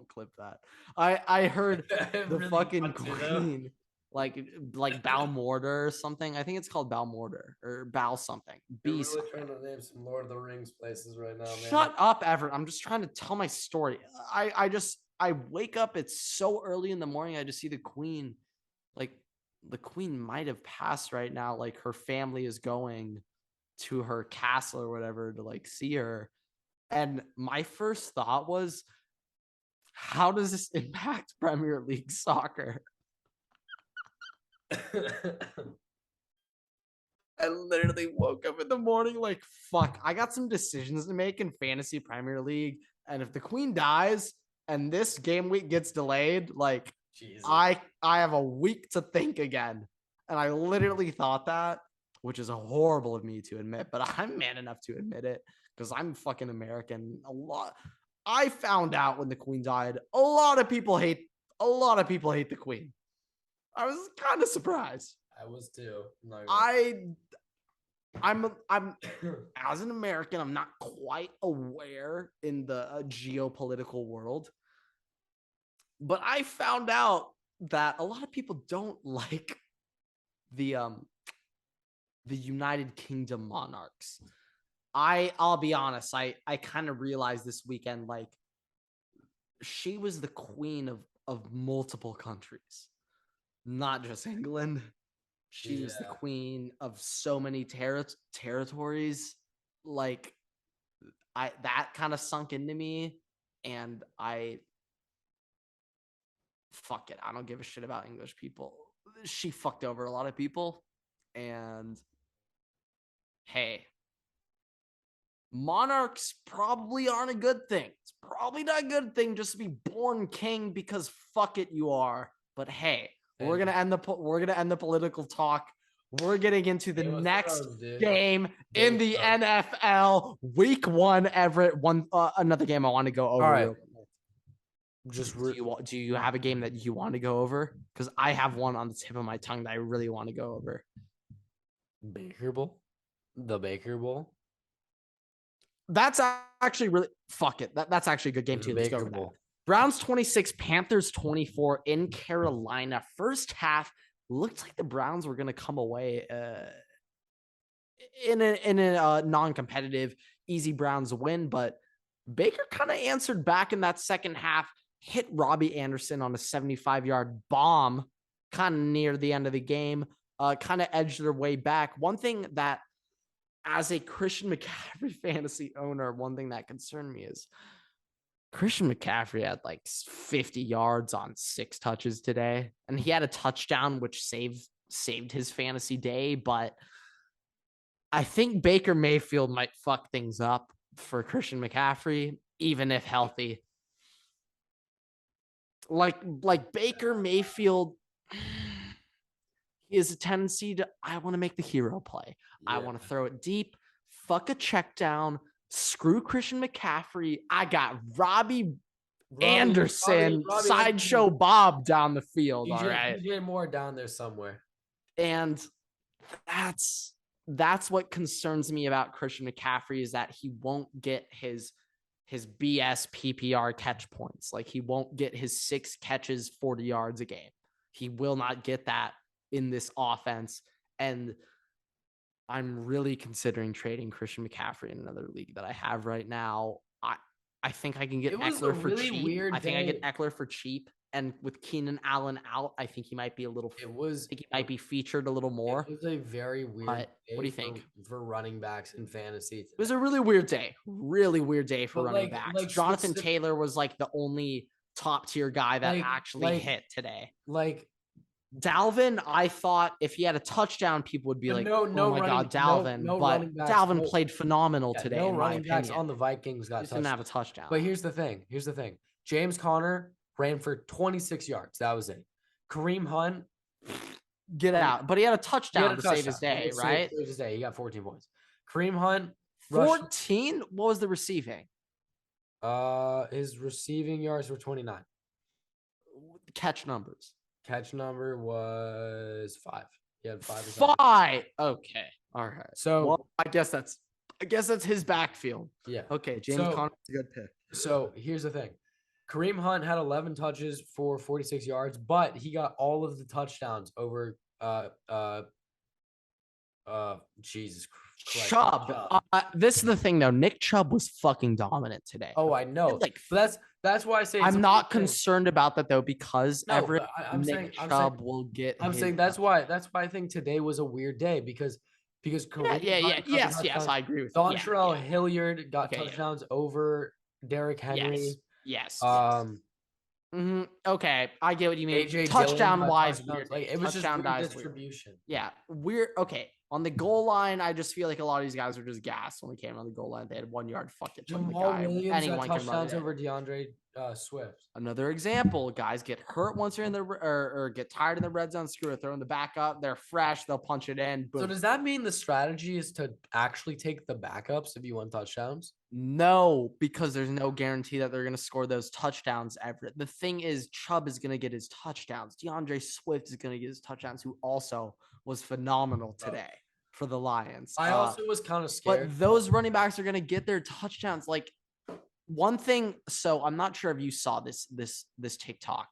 clip that. I heard the really fucking Queen like Balmorder or something. I think it's called Balmorder or Bal something. You're really trying to name some Lord of the Rings places right now, man. Shut up, Everett. I'm just trying to tell my story. I wake up, it's so early in the morning, I just see the Queen. Like, the Queen might have passed right now. Like, her family is going to her castle or whatever to like see her. And my first thought was, how does this impact Premier League soccer? I literally woke up in the morning like, fuck, I got some decisions to make in fantasy Premier League. And if the Queen dies and this game week gets delayed, like Jesus. I have a week to think again. And I literally thought that, which is horrible of me to admit, but I'm man enough to admit it because I'm fucking American. I found out when the Queen died, a lot of people hate the Queen. I was kind of surprised. I was too. I'm as an American, I'm not quite aware in the geopolitical world, but I found out that a lot of people don't like the United Kingdom monarchs. I'll be honest, I kind of realized this weekend, like, she was the queen of multiple countries, not just England. She was the queen of so many territories. Like, that kind of sunk into me, and fuck it. I don't give a shit about English people. She fucked over a lot of people, and hey, monarchs probably aren't a good thing. It's probably not a good thing just to be born king because fuck it, you are. But hey, we're gonna end the political talk. We're getting into the next game in the NFL. Week 1, Everett. Another game I want to go over. All right. Do you have a game that you want to go over? Because I have one on the tip of my tongue that I really want to go over. Baker Bowl? The Baker Bowl? That's actually really fuck it. That's actually a good game too. Let's go over that. Browns 26, Panthers 24 in Carolina. First half looked like the Browns were going to come away in a non-competitive, easy Browns win, but Baker kind of answered back in that second half, hit Robbie Anderson on a 75-yard bomb kind of near the end of the game, kind of edged their way back. One thing that, as a Christian McCaffrey fantasy owner, one thing that concerned me is Christian McCaffrey had like 50 yards on 6 touches today, and he had a touchdown, which saved his fantasy day. But I think Baker Mayfield might fuck things up for Christian McCaffrey, even if healthy. Like Baker Mayfield, he has a tendency to, I want to make the hero play. Yeah. I want to throw it deep, fuck a check down, screw Christian McCaffrey. I got Robbie Anderson, Sideshow Bob down the field. All right. DJ Moore down there somewhere. And that's what concerns me about Christian McCaffrey, is that he won't get his BS PPR catch points. Like, he won't get his 6 catches, 40 yards a game. He will not get that in this offense. And I'm really considering trading Christian McCaffrey in another league that I have right now. I think I can get Eckler for cheap. I think I get Eckler for cheap. And with Keenan Allen out, I think he might be he might be featured a little more. It was a very weird day. What do you think? For running backs in fantasy today. It was a really weird day. Really weird day for running backs. Jonathan Taylor was like the only top tier guy that actually hit today. Like, Dalvin, I thought if he had a touchdown, people would be like, "Oh my god, Dalvin!" But Dalvin played phenomenal today. No running backs on the Vikings didn't have a touchdown. But here's the thing. James Conner ran for 26 yards. That was it. Kareem Hunt, get out. But he had a touchdown to save his day, right? Save his day. He got 14 points. Kareem Hunt, 14. What was the receiving? His receiving yards were 29. Catch numbers. Catch number was 5. He had 5. 5. Okay. All right. So I guess that's his backfield. Yeah. Okay. James Conner's a good pick. So here's the thing. Kareem Hunt had 11 touches for 46 yards, but he got all of the touchdowns over Jesus Christ. Chubb. This is the thing though. Nick Chubb was fucking dominant today. Oh, I know. Like, that's why I say I'm not concerned about that though, because Nick Chubb will get. I'm saying that's why I think today was a weird day, because because Kareem Yes. I agree with you. Dontrell Hilliard got Okay, touchdowns over Derrick Henry. Yes. Okay, I get what you mean. AJ Touchdown Dillon got wise, touchdowns. weird. Like it was just Touchdown weird dies weird. distribution. Yeah, we're okay. On the goal line, I just feel like a lot of these guys were just gassed when they came on the goal line. They had 1 yard. Fuck it. Put the Jamal guy. Williams got Anyone can run touchdowns it. over DeAndre Swift. Another example: guys get hurt once they're in the or get tired in the red zone. Screw it, throw in the backup. They're fresh. They'll punch it in. Boom. So does that mean the strategy is to actually take the backups if you want touchdowns? No, because there's no guarantee that they're going to score those touchdowns, Everett. The thing is, Chubb is going to get his touchdowns. DeAndre Swift is going to get his touchdowns, who also was phenomenal today for the Lions. I also was kind of scared. But those running backs are going to get their touchdowns. Like one thing, so I'm not sure if you saw this TikTok,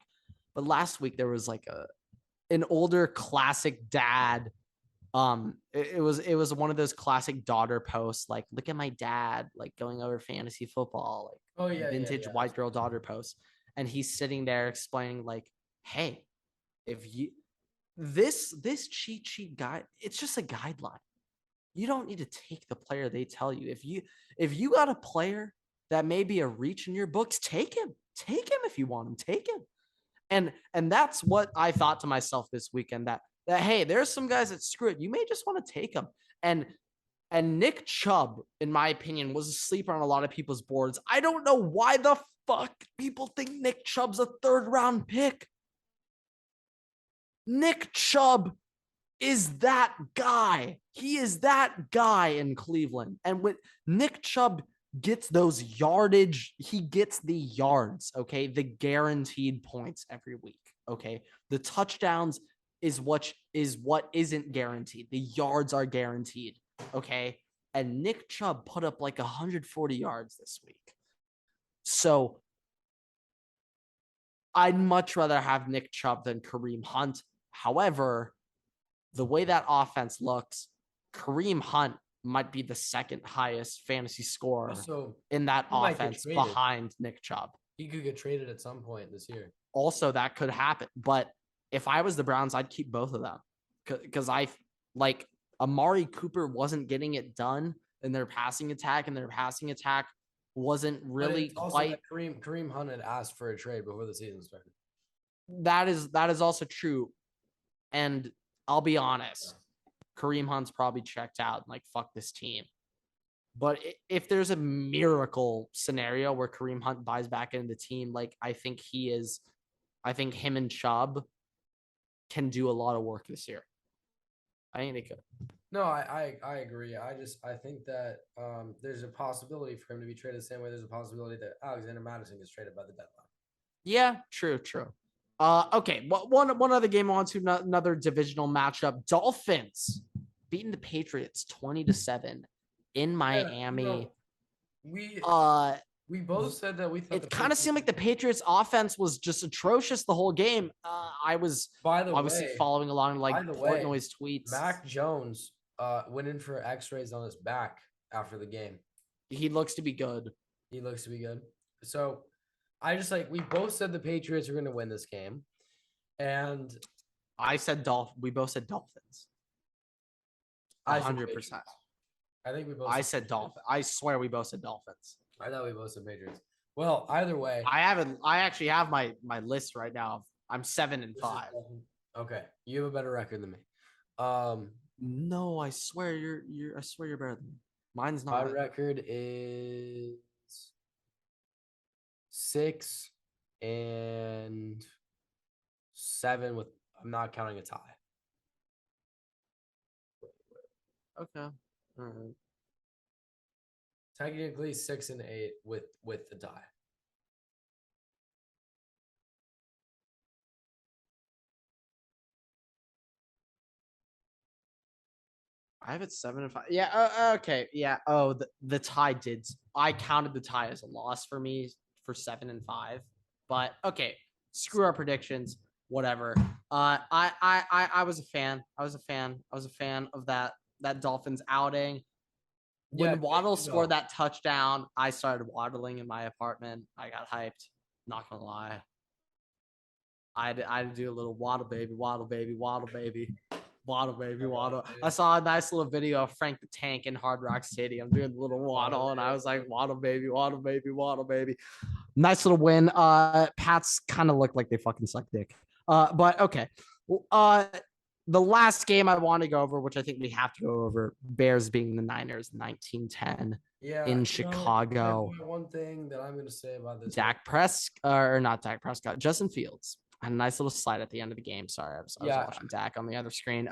but last week there was like an older classic dad. It was one of those classic daughter posts, like look at my dad, like going over fantasy football, like vintage white girl daughter posts, and he's sitting there explaining like, hey, if you this cheat sheet guide, it's just a guideline. You don't need to take the player they tell you. If you got a player that may be a reach in your books, take him if you want him, take him. And that's what I thought to myself this weekend, that hey, there's some guys that screw it. You may just want to take them. And Nick Chubb, in my opinion, was a sleeper on a lot of people's boards. I don't know why the fuck people think Nick Chubb's a 3rd round pick. Nick Chubb is that guy. He is that guy in Cleveland. And when Nick Chubb gets those yardage, he gets the yards, okay? The guaranteed points every week, okay? The touchdowns is what isn't guaranteed. The yards are guaranteed, okay? And Nick Chubb put up like 140 yards this week. So I'd much rather have Nick Chubb than Kareem Hunt. However, the way that offense looks, Kareem Hunt might be the 2nd highest fantasy scorer in that offense behind Nick Chubb. He could get traded at some point this year. Also, that could happen. But if I was the Browns, I'd keep both of them, because I like Amari Cooper wasn't getting it done in their passing attack, and their passing attack wasn't really quite. Kareem Hunt had asked for a trade before the season started. That is also true. And I'll be honest, Kareem Hunt's probably checked out and like, fuck this team. But if there's a miracle scenario where Kareem Hunt buys back into the team, like I think him and Chubb can do a lot of work this year. I think they could. No, I agree. I think that there's a possibility for him to be traded the same way there's a possibility that Alexander Mattison gets traded by the deadline. Yeah, true. Okay, one other game on to another divisional matchup. Dolphins beating the Patriots 20-7 in Miami. We both said that we thought it kind of seemed like the Patriots offense was just atrocious the whole game. I was obviously following along like Portnoy's tweets. Mac Jones went in for x-rays on his back after the game. He looks to be good. So I just we both said the Patriots are going to win this game. And I said we both said Dolphins. 100%. I think we both. I said Dolphins. I swear we both said Dolphins. I thought we both said Patriots. Well, either way, I actually have my list right now. I'm 7-5. Okay, you have a better record than me. No, I swear you're better than me. Mine's not. My record is 6-7 with. I'm not counting a tie. Okay. All right. Technically 6-8 with the tie. I have it 7-5. Yeah. Okay. Yeah. Oh, the tie did. I counted the tie as a loss for me for 7-5. But okay. Screw our predictions. Whatever. I was a fan. I was a fan of that Dolphins outing. When Waddle scored that touchdown, I started waddling in my apartment. I got hyped. Not gonna lie. I had to do a little waddle baby. Waddle, baby, waddle. I saw a nice little video of Frank the Tank in Hard Rock Stadium doing the little waddle, and I was like, waddle, baby, waddle, baby, waddle, baby. Nice little win. Pats kind of look like they fucking suck dick. But okay. The last game I want to go over, which I think we have to go over, Bears being the Niners, 1910 in Chicago. One thing that I'm going to say about this, Dak Prescott, or not Dak Prescott, Justin Fields. A nice little slide at the end of the game. Sorry, I was watching Dak on the other screen.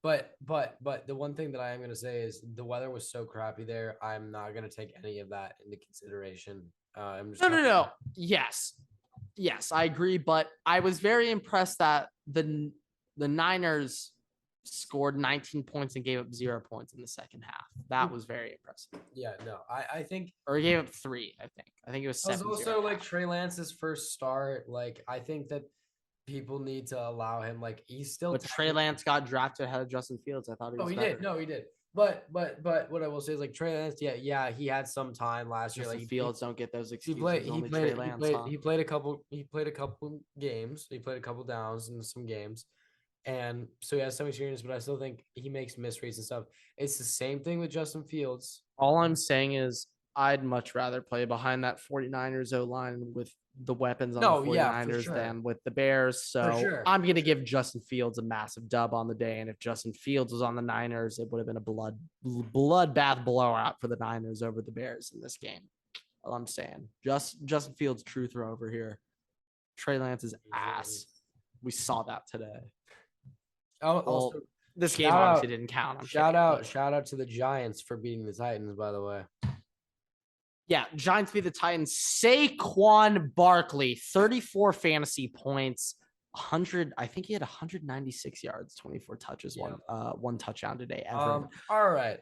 But the one thing that I am going to say is the weather was so crappy there. I'm not going to take any of that into consideration. No. Yes, I agree. But I was very impressed that the Niners scored 19 points and gave up 0 points in the second half. That was very impressive. Yeah, no, I think, or he gave up 3. I think it was 7. It was also like Trey Lance's first start. Like, I think that people need to allow him. Like, he's still. But Trey Lance got drafted ahead of Justin Fields. I thought he was. He better. did. No, he did. But what I will say is, like, Trey Lance, yeah, he had some time last year. Like, Fields don't get those excuses. He played a couple games. He played a couple downs in some games. And so he has some experience, but I still think he makes misreads and stuff. It's the same thing with Justin Fields. All I'm saying is I'd much rather play behind that 49ers O-line with the weapons on the 49ers than with the Bears. So I'm going to give Justin Fields a massive dub on the day. And if Justin Fields was on the Niners, it would have been a bloodbath blowout for the Niners over the Bears in this game. All I'm saying. Justin Fields truth over here. Trey Lance's ass. We saw that today. Also, this game obviously didn't count. Shout out to the Giants for beating the Titans, by the way. Yeah, Giants beat the Titans. Saquon Barkley, 34 fantasy points, 100. I think he had 196 yards, 24 touches, one touchdown today. Everett. All right,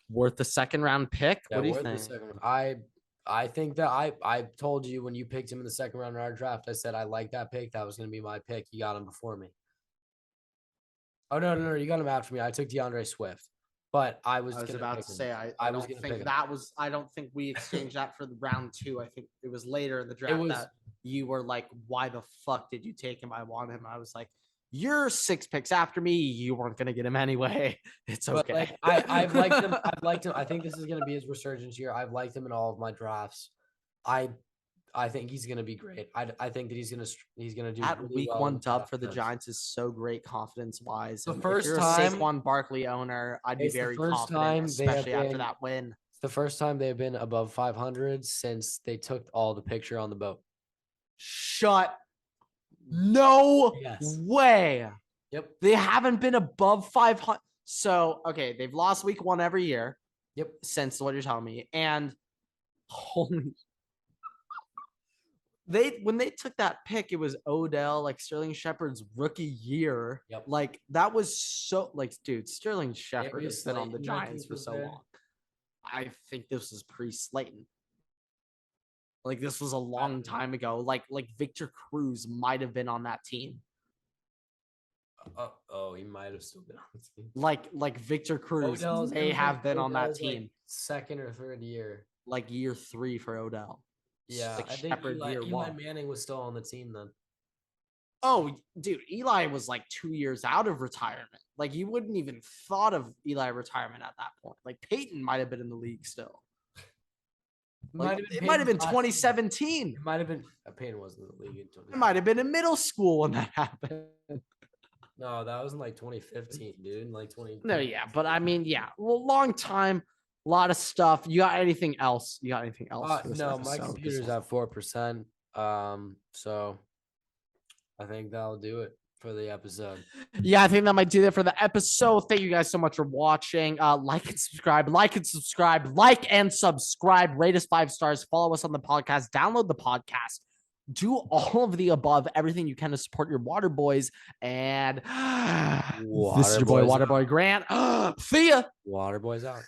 worth the second round pick. Yeah, what do you think? I think that I told you when you picked him in the second round in our draft. I said I like that pick. That was going to be my pick. You got him before me. Oh no! You got him after me. I took DeAndre Swift, but I was about to say I don't think that was. I don't think we exchanged that for the round 2. I think it was later in the draft that you were like, "Why the fuck did you take him? I want him." I was like, "You're 6 picks after me. You weren't gonna get him anyway. It's okay." But I've liked him. I think this is gonna be his resurgence year. I've liked him in all of my drafts. I think he's going to be great. I think that he's going to do that really week well 1 dub for the Giants is so great confidence wise. The first if you're time, a Saquon Barkley owner, I'd be very confident, especially after that win. It's the first time they've been above 500 since they took all the picture on the boat. No way. Yep. They haven't been above 500. So, okay, they've lost week 1 every year. Yep. Since what you're telling me. And holy when they took that pick, it was Odell, like Sterling Shepard's rookie year. Yep. Like that was so dude, Sterling Shepard has been on the Giants for so long. I think this was pre-Slayton. Like this was a long time ago. Like Victor Cruz might have been on that team. He might have still been on the team. Like Victor Cruz may have been on that team. Like second or third year. Like year 3 for Odell. Yeah, I think Eli Manning was still on the team then. Oh, dude, Eli was like 2 years out of retirement. Like you wouldn't even thought of Eli retirement at that point. Like Peyton might have been in the league still. It might have been 2017. It might have been. Peyton wasn't in the league. It might have been in middle school when that happened. No, that was in like 2015, dude. Like 20. No, yeah, but I mean, yeah, well, long time. A lot of stuff. You got anything else? No, my computer's at 4%. So I think that'll do it for the episode. Yeah, I think that might do it for the episode. Thank you guys so much for watching. Like and subscribe. Rate us 5 stars. Follow us on the podcast. Download the podcast. Do all of the above, everything you can to support your water boys. And this is your boy, Water Boy Grant. See ya. Water boys out.